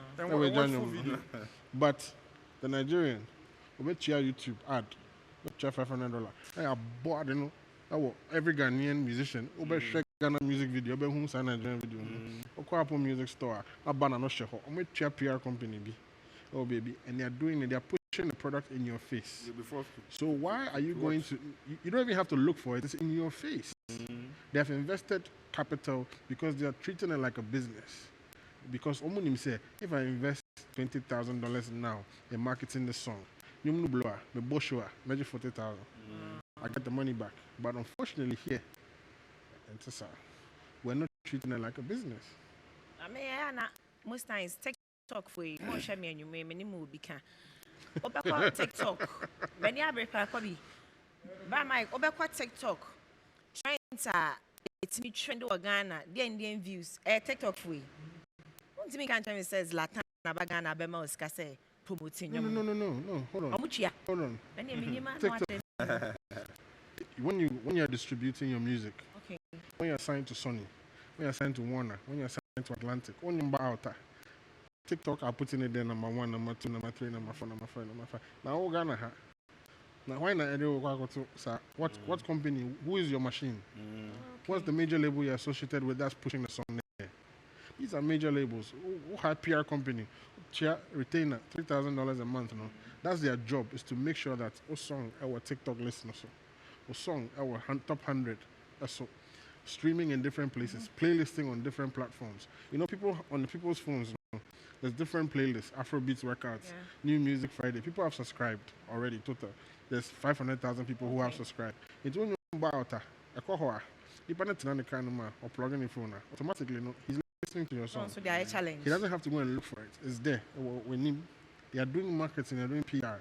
But the Nigerian will bet you YouTube ad, bet you $500. I bought, you know, every Ghanaian musician will bet share Ghana music video, bet who's a Nigerian video. Apple Music Store, a banner no share. I'm with your PR company. Oh baby, and they are doing it, they are pushing the product in your face. So why are you going to, you don't even have to look for it, it's in your face. They have invested capital because they are treating it like a business. Because Omunim say, if I invest $20,000 now in marketing the song, you blower, the boshua, measure 40,000. I get the money back. But unfortunately here, we're not treating it like a business. I mean, most times TikTok for you, more share me and you may many more become. Obekwa TikTok. When you break a copy, by my Obekwa TikTok, trying to it's me trend or Ghana, the Indian views, TikTok for you. Don't me can't tell me says Latin Ghana Bema Oskase promoting. No. Hold on. Hold on. TikTok. When you're distributing your music, okay. When you're signed to Sony, when you're signed to Warner, when you're signed to Atlantic, when you're out, TikTok are putting it there number 1, number 2, number 3, number 4, number 5, number 5. Now all Ghana now why not what company? Who is your machine? Okay. What's the major label you're associated with that's pushing the song there? These are major labels. Who have PR company? Retainer $3,000 a month. No, that's their job is to make sure that song our TikTok listeners, song our top 100. So streaming in different places, playlisting on different platforms. You know, people on people's phones. There's different playlists, Afrobeats workouts, New Music Friday. People have subscribed already, total. There's 500,000 people who have subscribed. It's only about a cohort. Depending on the kind of man or plugging the phone, automatically, no, he's listening to your song. So they are a challenge. He doesn't have to go and look for it. It's there. We need. They are doing marketing. They are doing PR.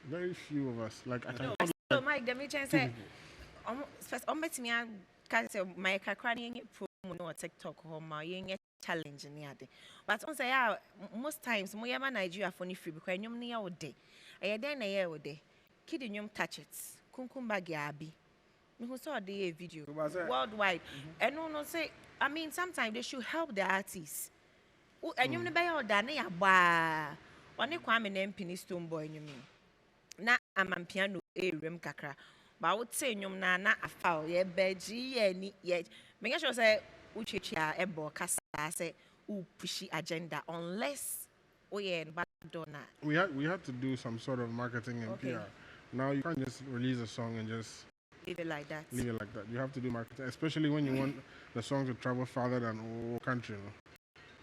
Very few of us. Like, so Mike, the mention say, first, met me and can say my crying promo or TikTok or my challenge in the other. But on say, most times, my man Nigeria phone free because you near all day. I then a year all day. Kid in you touch it. Kunkumba Gabi. Who saw the video worldwide. And no say, I mean, sometimes they should help the artists. And you never all done a bar. One Kwame Nempini Stone Boy, you mean. Na I'm piano a rim kakra. But I would say, you na a foul, ye beji, ye yet. Make sure say, Uchicha, Ebo, Cassa, say, pushy agenda, unless we are bad donor. We had to do some sort of marketing and PR. Now you can't just release a song and just leave it like that. You have to do marketing, especially when you want the song to travel farther than our country. You know?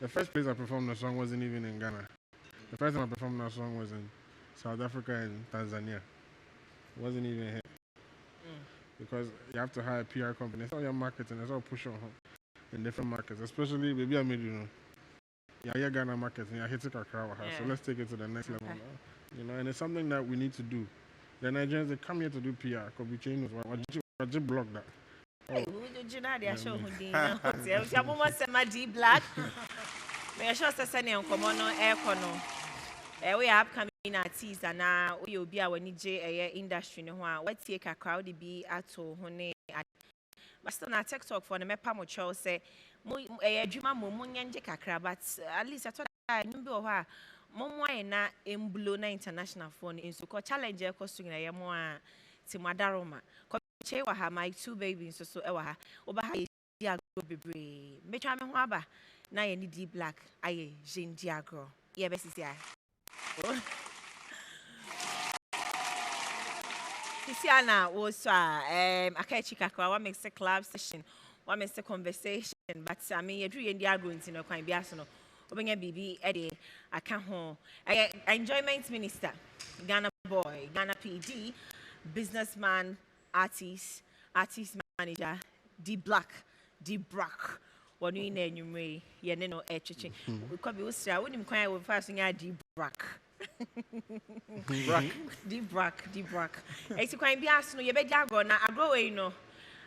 The first place I performed the song wasn't even in Ghana. The first time I performed that song was in South Africa and Tanzania. It wasn't even here. Because you have to hire a PR company. It's all your marketing. It's all push on in different markets. Especially, maybe I made, yeah, Ghana marketing. I hit it a crowd. So let's take it to the next level now. You know, and it's something that we need to do. The Nigerians, they come here to do PR. Could be changed. Why did you block that? Hey, who did you show who did you black? Me sure say send on come on air kono. We are upcoming artists and now we will be our DJ industry no ho what take a crowd be at ho ne. But still na TikTok for the mepa mo chow say mo adwuma mo nyanje kakra but at least I thought I be ho a mo na emblo na international phone in so challenge e cost na ye mo a timadaroma. Che wa ha my two babies so e wa ha oba ha dia go bebre metwa me ho aba na ye ni D black aye Jean Diagro ye be sisi ai sisi ana wo so akachi kakra wa mix club session wa mix conversation but I mean ye dru ye Diagro ntino kwan bia so no obenya bibi e de aka ho enjoyment minister Ghana boy Ghana PD businessman artist manager D Black one in enyumre ye ne no echichi we could be usra wonim kwan we first nya D Black D Black esi kwan bi aso no ye be jago na agro we no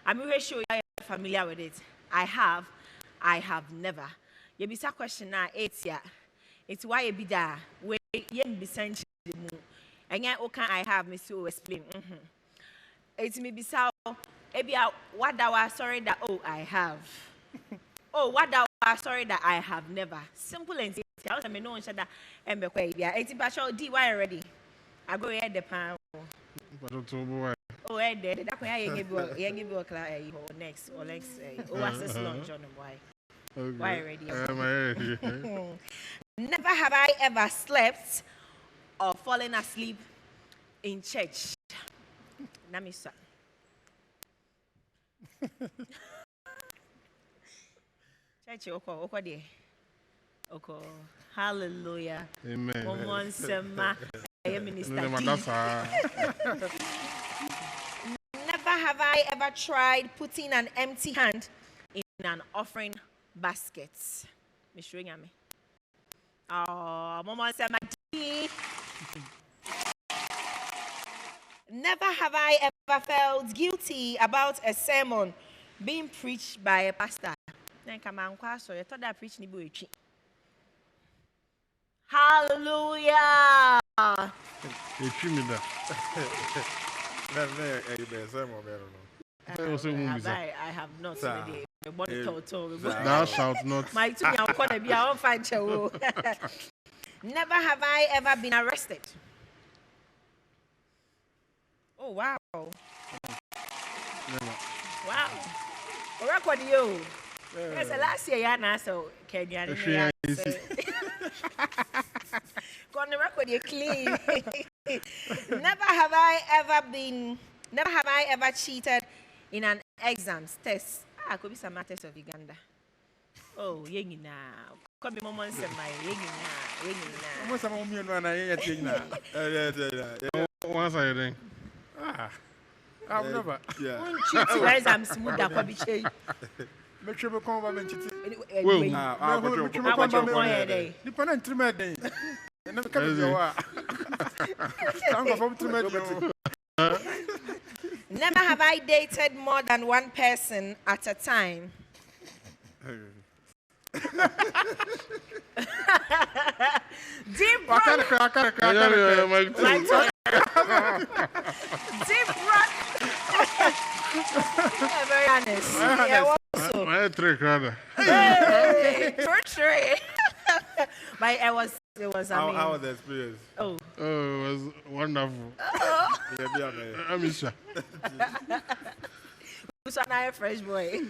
am we show you familiar with it I have never ye bisa question na 8 year it's why ye bi da we ye mbisa nchi mu enya o kan I have me so explain it's me bisa ebia what that was sorry that I have what that was sorry that I have never simple and easy I also me know that embe kwa ebia it's ba show D why already I go here the pan there that kwa ye give you clear next oasis lunch on why why already never have I ever slept or fallen asleep in church. Namisa. Church oko de. Oko. Hallelujah. Amen. Momon sema minister. Never have I ever tried putting an empty hand in an offering basket. Me showing me. Oh, momon sema. Never have I ever felt guilty about a sermon being preached by a pastor. Hallelujah. I have not. Thou shalt not. Never have I ever been arrested. Oh, wow. Wow. Record you. Yes, last year, Yana, so Kenya. Go on the record, you clean. Never have I ever cheated in an exams test. Could be some matters of Uganda. Oh, yengi now. Come be moments of my yengi now. What's a moment when I Once I think. I've never. Yeah. Whereas I'm smooth up on the Make sure we come over and chit. Anyway, Ah, but you- how much you want here? Dependent treatment. And never come to your I'm going from treatment. Never have I dated more than one person at a time. Deep breath. Deep breath. Very honest. Yeah, also. My trick, rather. Torture. But it was I mean. How was the experience? Oh. Oh, it was wonderful. Yeah, I'm sure. Who's another fresh boy?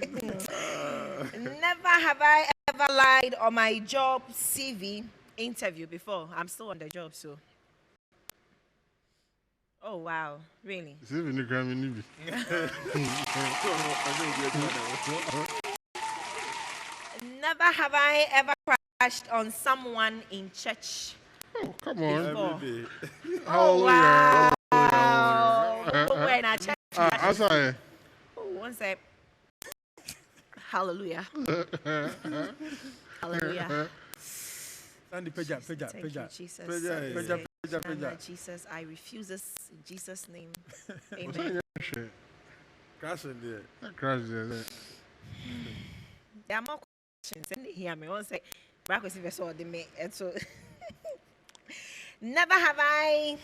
Never have I ever lied on my job CV interview before. I'm still on the job, so. Oh, wow. Really? See if you can me. Never have I ever crashed on someone in church. Oh, come on. Before. Hallelujah. Wow. Hallelujah. When I check. Sorry. Oh, one sec. Hallelujah. Hallelujah. Sandy, peja. Thank you, Jesus. Peja. Jesus, I refuse this in Jesus' name. What's Amen. that shit? Crashing there. That crash there. There are more questions. And they hear me. One sec. Back with the sword, me. And so, never have I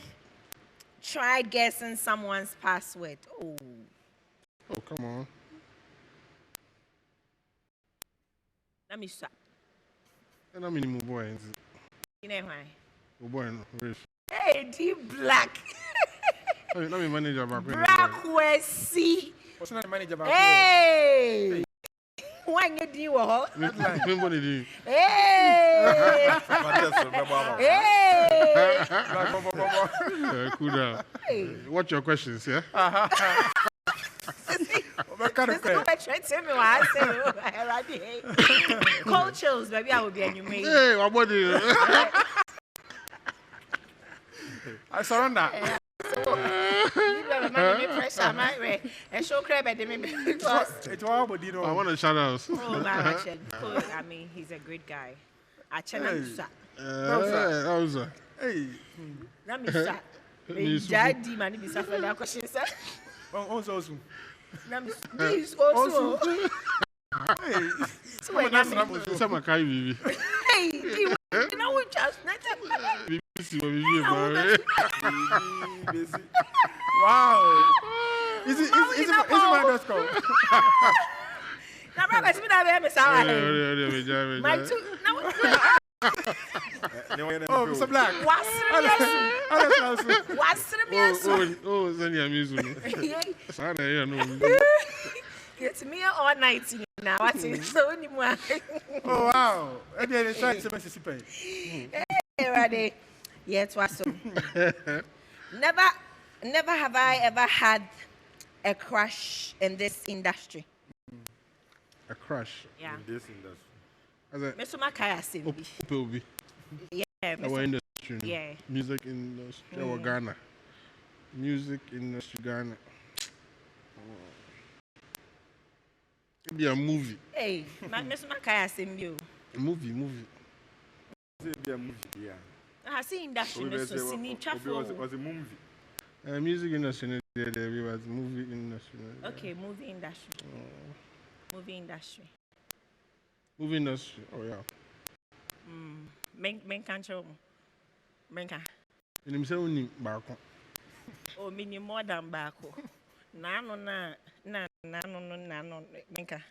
tried guessing someone's password. Oh. Oh, come on. Let me stop. And I'm in boy. You know why? Boy, no. Rich. Hey, deep black. Let me manage your back. Black Westy. What's not the manager about? Hey. When you do what? Remember the Hey. Hey. cool down. What's your questions, yeah? What kind of Tell me what I say. Cold chills, baby. I will be on your maid. Hey, what about you? I surrender. Pressure, my way. And show crab at me because. It's all but you know. I want to shout out. Oh, I mean, he's a great guy. I challenge you. Hey. Let me start. Daddy, man, be suffering that question, sir. Also. This also. Hey. So when I'm Some kind baby. hey, you know we just Wow. Is it my underscore? Now, brother, it's been a baby, sir. My two. Oh, Mr. Black. What's the music? Oh, send your music. It's me all night now. What's it? So anymore. Oh, wow. And then it's trying to Mississippi. Hey, ready? Yeah, it was so. Never have I ever had a crush in this industry. A crush. Yeah. In this industry. Mr. Makaya Simbi. Obi. Yeah, Our industry. Yeah. Music industry. Our Ghana. Music industry Ghana. It'd be a movie. Hey, Mr. Makaya Simbi. A movie. It be a movie, yeah. I see industry. Was So sini chafo. a movie. Music industry. There was movie industry. Okay, movie industry. Movie industry. Movie industry. Oh yeah. Menka show. Menka. You know, say only back. Oh, mini more than bako. No. Menka.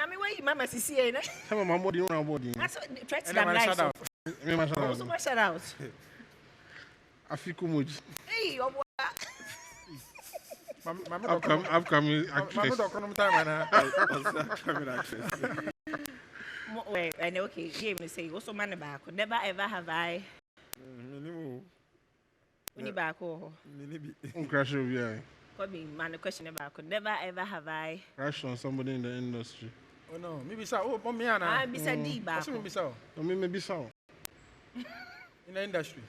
I mean, where you mama see na? Some of my body on our body. That's what try to And I'm nice. shut out. So much shout out. Afikumoji. Hey, your boy. Upcoming Mama don't come time Wait, and okay, here me say also man back. Never ever have I. Uni back oh. crash over here. Could be man question about. Never ever have I. Crash on somebody in the industry. Oh no, maybe so. Oh, Pomiana. I be said D back. Maybe so. Or maybe so. In the industry.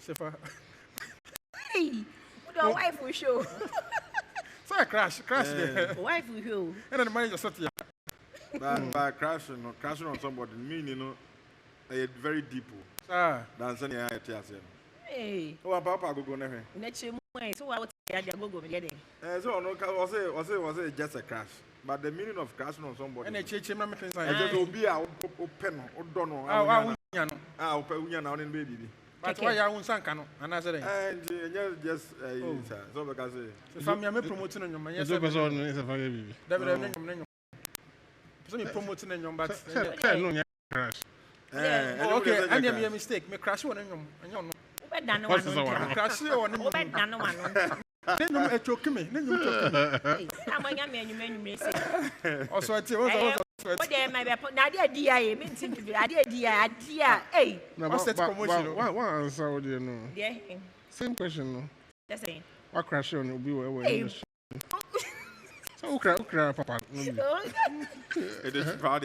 Sefa. Hey, what do wife will show? why crash there? Wife who? And then the manager said, by crashing on somebody, meaning, very deep. That's any idea. Hey. Oh, Papa go never. Next way, so I would say I go getting. So no, was it just a crash? But the meaning of crashing on somebody. And a church member can say, I just will be a open or don't know. I'll pay you now in baby. But why I won't sank and I said, and just so because I'm promoting on your man. Yes, I'm promoting on your but crash. Okay, and you mistake. Me crash one and you know. Crash one. Then you choke me. Then you choke me. I'm a young man, you may say. Also, I tell you, what day my Nadia DIA means to be idea. Hey, what's that promotion? What answer would you know? Yeah, Same question, no? that's it. What crash on will be where? So, Papa. it is proud.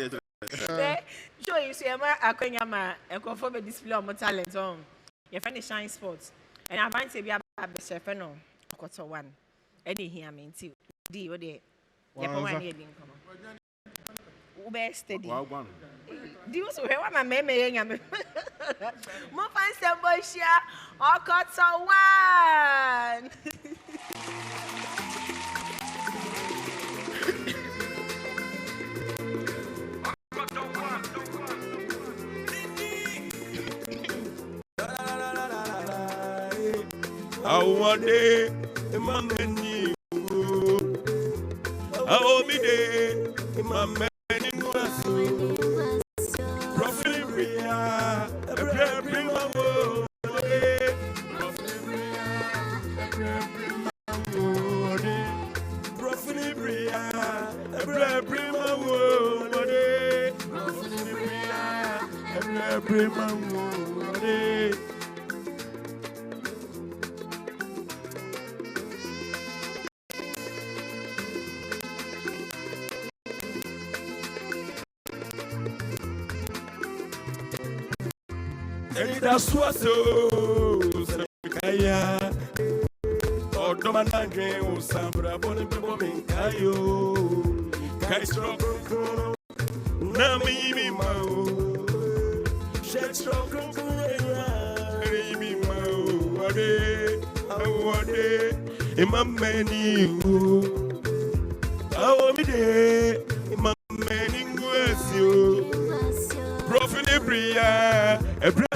Sure, you see, I'm a conform a display of my talent on your friend is Shine Sports, and I find to be a chef and no, quarter one. Eddie here, I mean, too. D, what day? Ube steady. Do you so what my meme yang me? Mo fan se boshia o quarter one. Awade imameni Aomide imameni nuasu Profilibria Ebre mawo Profilibria Ebre mawo Ebre mawo That's what so Kaya Odomanage Usambra Boni Bomin Kayo Kaistro Nami Mao Shekstro Nami Mao Awade Imameni Awamide Imameni Ngwesio Profilibria Ebra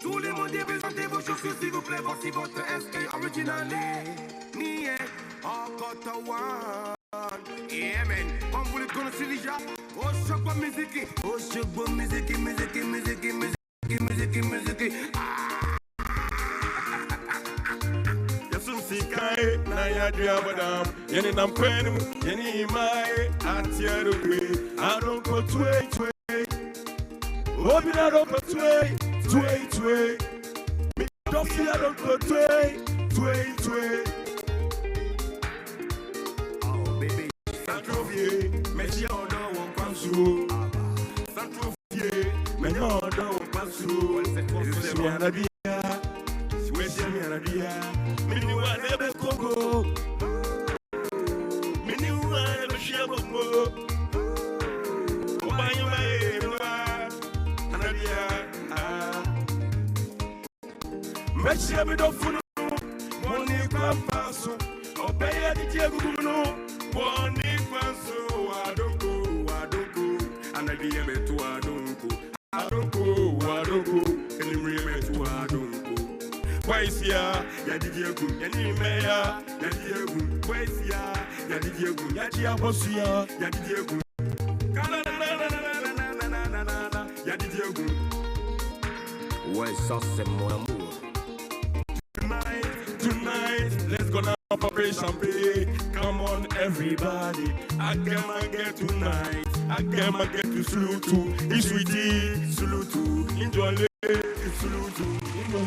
Tous les mots débutantés, vos chaussures s'il vous plaît, voici votre SK originally. Nier, encore Tawan. Yeah, man. Comme vous le connaissez déjà, au choc de musique, au choc de musique. Sikai na ya diabadam yeni nampenu yeni mai atiero me I don't go tway obi na don't go tway me don't feel I don't go tway Oh baby Santrovie me ji odo won kwansu Santrovie me nya odo won kwansu se anadia se anadia Mini wane be kogo Mini wane be shiabomo Obanyo maemwa Anadia Mechia mi dofunu Moni kwa paso Obeya di jegugunu Moni kwanso Adonko Anadia metu Adonko Enimri metu Adonko Kwaisia, Yadidiegu, Yanimea, Yadidiegu, Kwaisia, Yadidiegu, Yadia Bosia, Yadidiegu, Yadidiegu. Ouais, ça c'est mon amour. Tonight, let's go now for a champagne. Come on, everybody. I get tonight. I get to salute to. It's sweetie, salute to. Enjoy it, salute to. Enjoy.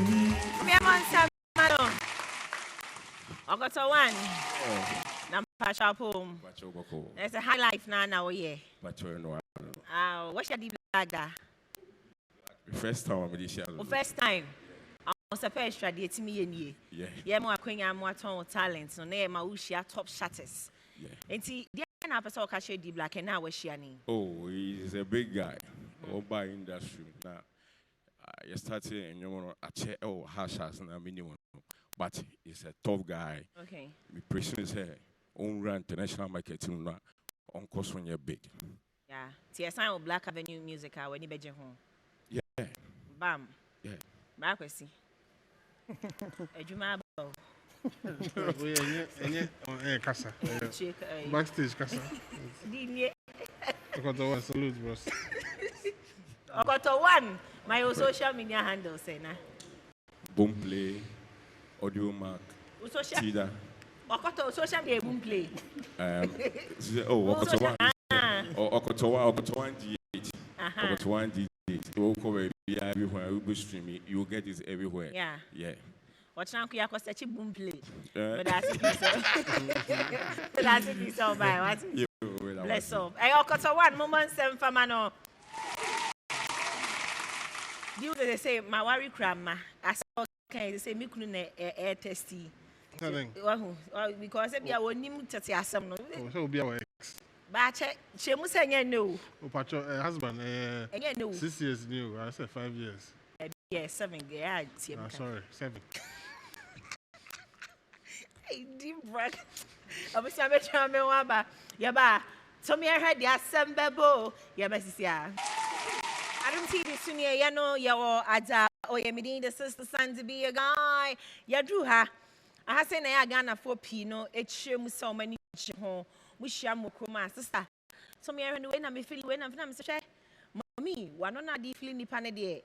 I got one. Nampasha home. There's a high life now, yeah. What's your deep like that? First time I'm this year. First time. Ahosepe Xtra de timi ye. Yeah, mo akwenya mo aton talent no na ma wo hia top shatters. Enti dey na person o ka share deep black na wa hia ni. Oh, he's a big guy. By industry. Now, you started in your chair or hashas and a minimum. But he's a tough guy. Okay. We pursue his hair. On run international marketing on course when you're big. Yeah. See, I signed Black Avenue Music when you be home. Yeah. Bam. Yeah. Back we see. Ejuma ba. Kasa. Backstage kasa. Okoto one salute, bros. Okoto one. My social media handle say na. Boom play, audio mark, Tida. Okoto social media boom play. Okoto one. Okoto one D8. Okoto one D8. You will be everywhere. You go streaming. You will get this everywhere. Yeah. What's now? You are such a boom play. But that's it. That's it. So bye. What? Bless up. I Okoto one moment seven for mano. You they say my worry grandma. I saw they say me couldn't air testy. Because if you are nim to asam no. So be our ex. But she must say no. Husband 6 years new. I said 5 years. Yeah, 7. Yeah, sorry, 7. Hey, deep breath. I was trying to remember. Yeah, so me I heard the assemble. Yeah, Messia. I don't see this soon. You know, you're Ada. Oh, you mean the sister son to be a guy. You drew her. I have seen I got for Pino. It's so many home. We share more sister. So me I know when I'm feeling when I'm say, Mommy, one on a feeling the panel there.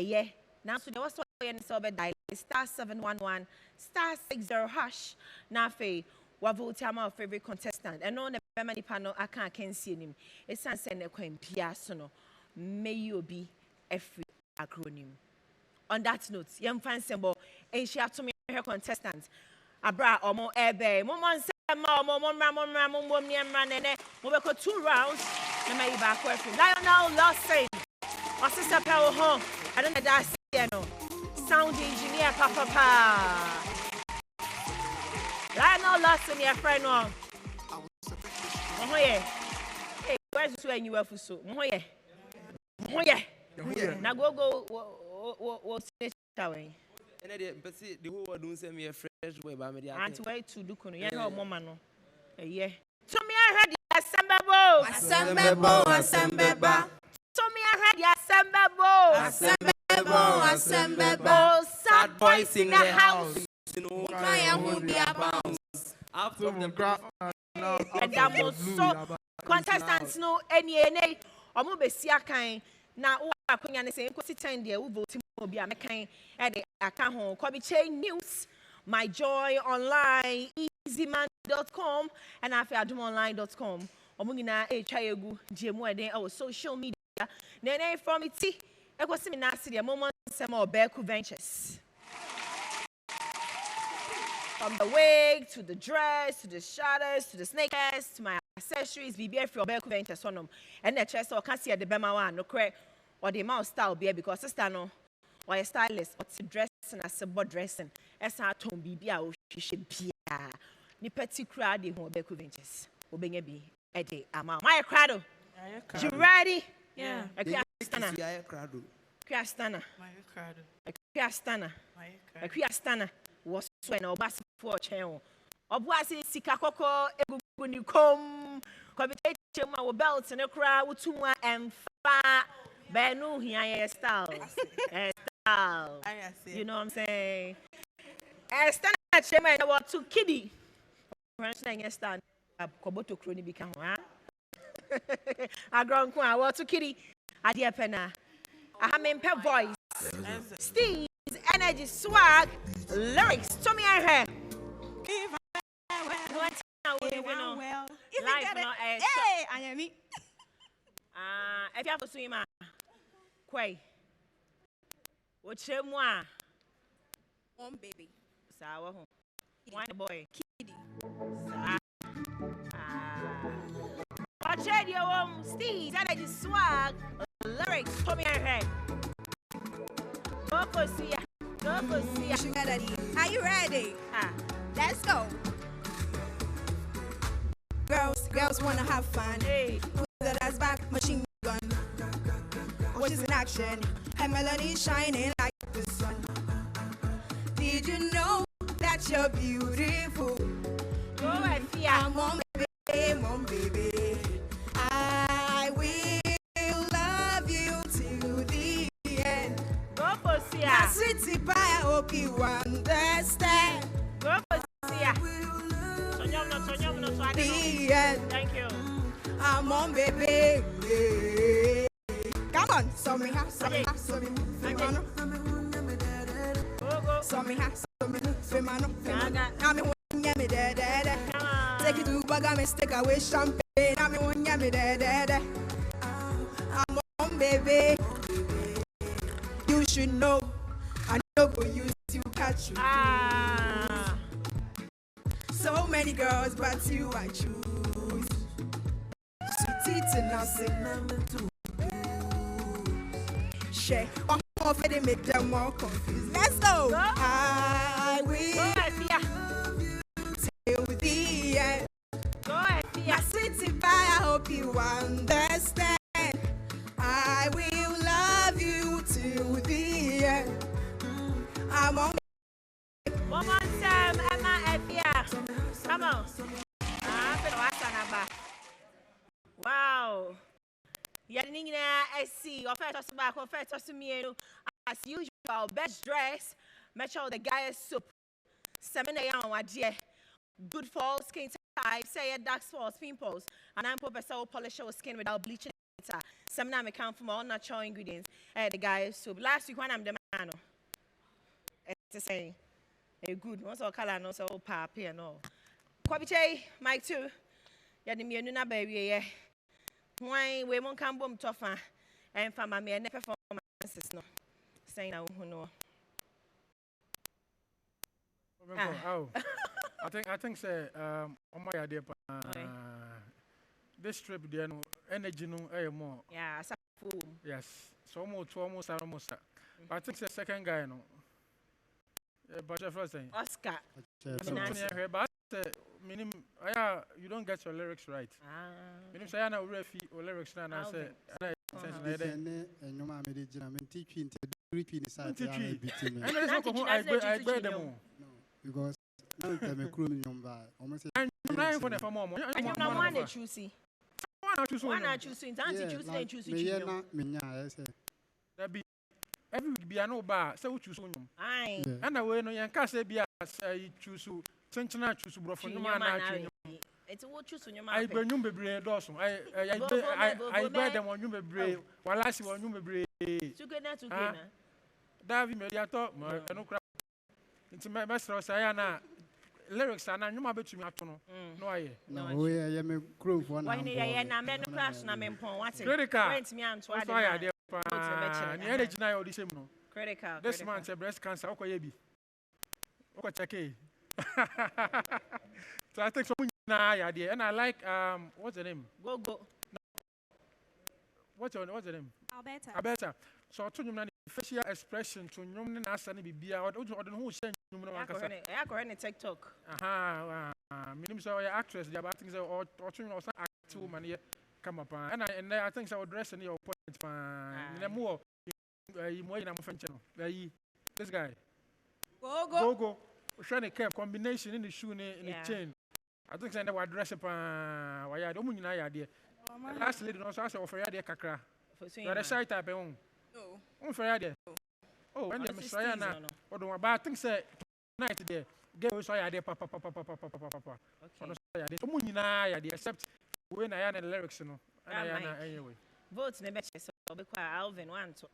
Yeah. Now so there was so dial *711 *60# now fe wa vote my favorite contestant and on the many panel I can't see him. It's an send a coin piasso no. May you be a free acronym. On that note, young fan symbol and she had to me her contestant. Abra or more airbe. Momon we go 2 rounds. And may back working. Lionel lost saying. My sister Power home. I don't know that's no. Sound engineer Papa. Lionel lost in your friend one. Hey, where's this when you were for so? Now go stitch away. But see, the whole world don't send me a fresh way by me. And to wait to do kuno. You know, mama no. Yeah. So me I heard the assemble. So me I heard the assemble. Sad boys in the house. After the crowd. And that was so contestants no any omo be sia kan na wo akonya ne say nkosi 10 there wo vote mo bia mekan e de aka ho Kobe Chain News, My Joy Online, easyman.com and adomonline.com. Omo nyina e twa egu jemu eden our social media. Nene from it e go see me na see the moment some Obeku Ventures. From the wig to the dress to the shutters to the sneakers to my accessories, BBF for Obeku Ventures on them. And the chest or can't see the Bema one, no correct, or the mouse style beer because sister no, or a stylist, or to dressing as a board dressing, as our tone BBA, she should be a petty crowd in Obeku Ventures. Obeng a be a day, my crowd. You ready? Yeah. A Kriastana was when or bass for channel. Of was it Sikakoko, Egunikom, Covitation, our belts and a crowd with 2 and 5. Benu here style. You know what I'm saying? And stand at Shema and what to kiddie. Stand up Koboto Crony become. I grown I want to kiddie. I dear penna. I have in pep voice. Steve's energy, swag, lyrics. To me, I heard. If you have to swim, Quay. What's your moi? One baby. Sour. One boy. Kitty. trade your Steve, that is swag. Lyrics, come here. Go for see ya. Go for see ya. Sugar daddy, are you ready? Let's go. Girls wanna have fun. Hey. Put that ass back, machine gun. What is in action? Her melody shining like the sun. Did you know that you're beautiful? Go and fear. I'm on baby. I will love you till the end. Go for see ya. Now, sweetie pie, I hope you understand. Go for see ya. The end. Thank you. I'm on baby. Come on, so me ha, so me ha, so me femano. Go. So me ha, so me femano. I'm in me dead. Take it to bag and stick away champagne. I'm in me dead. I'm on baby. You should know. I know go use you catch you. So many girls, but you I choose. Sweet and I say number two. Share one more for them, make them more confused. Let's go. I will till the end. My sweetie pie, I hope you understand. I will love you till the end. I'm on. One more time, Emma Efia. Come on. Wow. Yanina SC, offer back, offer to me as usual. Best dress, match all the guys soup. 7 a.m. my dear. Good fall skin type, say dark spots, pimples, and I'm professor polish your skin without bleaching it. Some now I come from all natural ingredients. The guys soup. Last week when I'm the man, it's the same. Good. Once all color, no so papi and all. Kwabiche, Mike too. Ya the me na baby. Why we won't come boom tougher and for my mere performances no. Saying I know. Oh, I think say on my idea this trip there no energy no more. Yeah, yes. So almost. But I think the second guy no. But your first thing. Oscar. But you don't get your lyrics right. Meaning say na refi or lyrics na I say because I'm a crew number. Almost I'm for the for more. I'm not one to choose. One I choose in time to choose and choose that be every week be an old bar, so choose one. Aye. And away no yan case be as choose Sentina choose bro for no man. It's what choose on your I mind. burn you be Dawson. I buy them on you be brave while I see on you be brave. Together. David mediator, no crap. It's my master Sayana. Lyrics are not you might bet me up to no I. No, we are a crew for one. Why I'm men crash and I'm in pawn. What's it? Critical. Me and why idea. Energy now the same no. Critical. This man said breast cancer. Okay, be. Okay, check it. So I think so idea, and I like what's the name? Go. No. What's the name? Alberta. So to you facial expression to you na asani bibia or don't who send you no akasa. I go on TikTok. Minim so your actress the about things or to you know act woman here come up and I think so dress in your point pa more you more na friend channel. This guy. Go. Trying to keep combination in the shoe in the chain. I think that we dress up why I don't mean idea. Last lady also asked for idea kakra. You're the shy type on. No. For idea. Oh, and Miss Ryan or don't about things say night there. Get us idea papa. Okay. Idea except when I had the lyrics no. Anyway. Vote in the best so be quiet Alvin one to.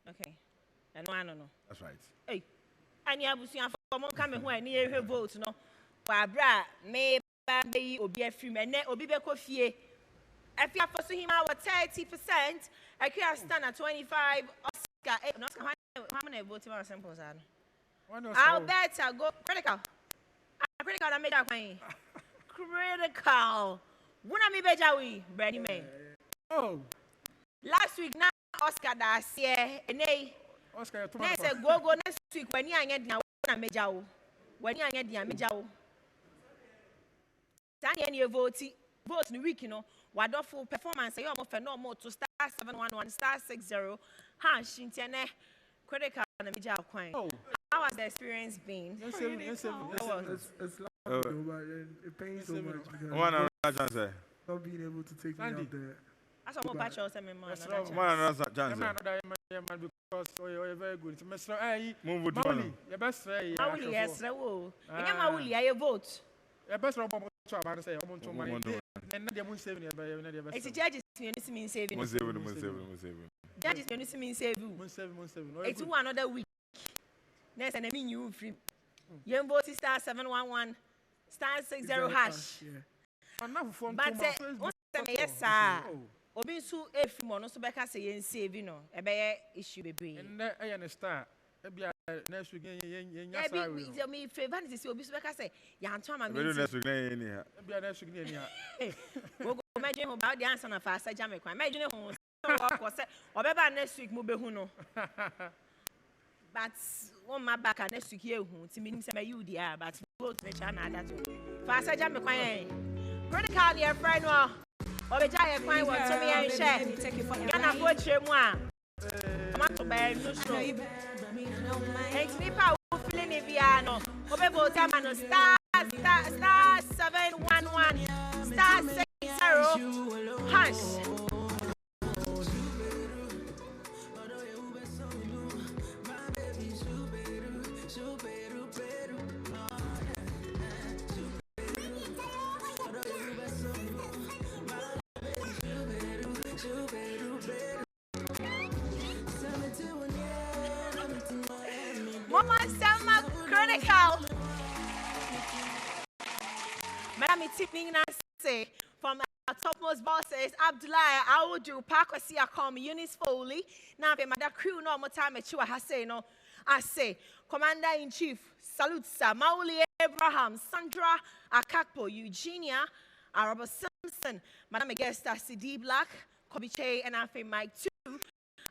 Okay. And one no. That's right. Hey. And you have come come when near her vote no. Barbara may be obi afrim and obi be kofie. If you for him our 30%, I can stand at 25 Oscar. How many votes are samples are? I'll bet I go critical. Critical that made that way. Critical. Wuna mi bejawi, Brandy May. Oh. Last week, now Oscar das here, and Oscar, next go next week when you get now, Majao. When you get the Majao. Tanya vote in the week, you know, wonderful performance. You have no more to star 711 star 60 hash interne critical and Majao coin. How has the experience been? It's it pains so much because not being able to take me out there. That's what patch also me man. Because you're very good. Mr. A, Mauli, your best way. Mauli, yes, Rawo. And Mauli, I vote. Your best robot to say, I want to money. And not the moon saving your it's a judge's mean saving. Judge's mean saving. It's one other week. Next, and I mean you free. You vote star 711 star 60 hash. But yes, sir. Obi su efi mo no so beka say yen save no e be issue bebre and I understand e bia next week yen sorry me favor is say obi so beka say ya anto ama me next week na yen ni ha e bia next week ni ha go imagine ho ba the answer na fa sa jam kwan imagine ho ko say obeba next week mo be hu no but one my back next week here hu ti menim say me you there but go to me chana that fa sa jam kwan critical your friend no Obeja e kwan wo to me en hye. Gana go tremu a. Ama to ba no so. Ain't nipa wo feeling e bia no. Obebo tama no star 711 star 60 hash. Mama Selma critical. Madam tipping say from our topmost bosses, Abdullah, Awudu, Pakwasi Akom, Eunice Foley. Now, the mother crew no more time at you. I say no. I say, Commander in Chief, salute sir, Mauli Abraham, Sandra Akakpo, Eugenia, Arabo Simpson, Madam Augusta CD Black, Kobiche, and I say Mike 2.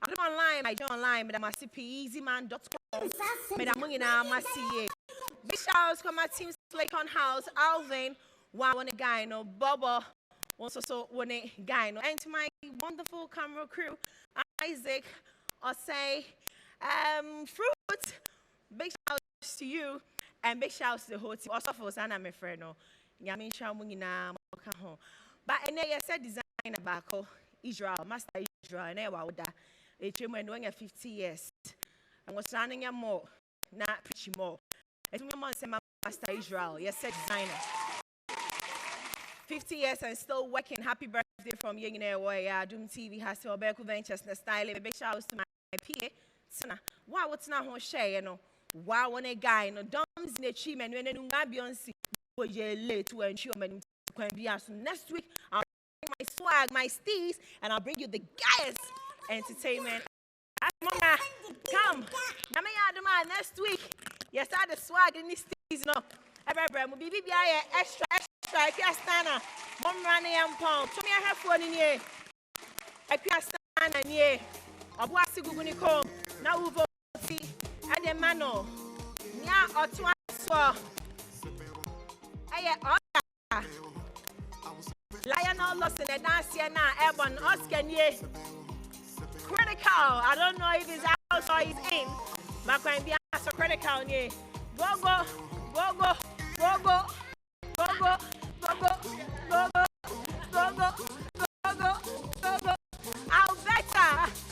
I'm online, I join online, Madam Ahosepe Xtra.com. Madam Mungina Masiye. Big shouts come my team Slacon House, Alvin, one guy, no Bobo, also one guy, no, and to my wonderful camera crew, Isaac, or say, Fruit. Big shouts to you, and big shouts to the whole team. Also for Sana, my friend, no, Yamin Shamungina, but and they said design about Israel, Master Israel, and Ewa. It's when doing 50 years. I was running a more, not preaching more. It's my Master Israel, yes, designer. 50 years and still working. Happy birthday from Young Adom TV has to Obeku Ventures style. Big shout out to my PA. Sana, why what's not on share, you know? Why when a guy no doms in the achievement when you Beyonce go late to ensure me can be asked next week. I'll bring my swag, my steez, and I'll bring you the guys. Entertainment. Mama, come. Now me Adom next week. Yes, I the swag in this season. Every will be extra. If you stand up, Mom running and pound. To me, I have one in here. If you stand and ye, I was to go home. Now we vote. And the mano. Nya or two so. Hey, Lionel lost in the dance here now. Ebon Oscar ye. Critical. I don't know if he's out or he's in. But when be so critical, yeah. Go.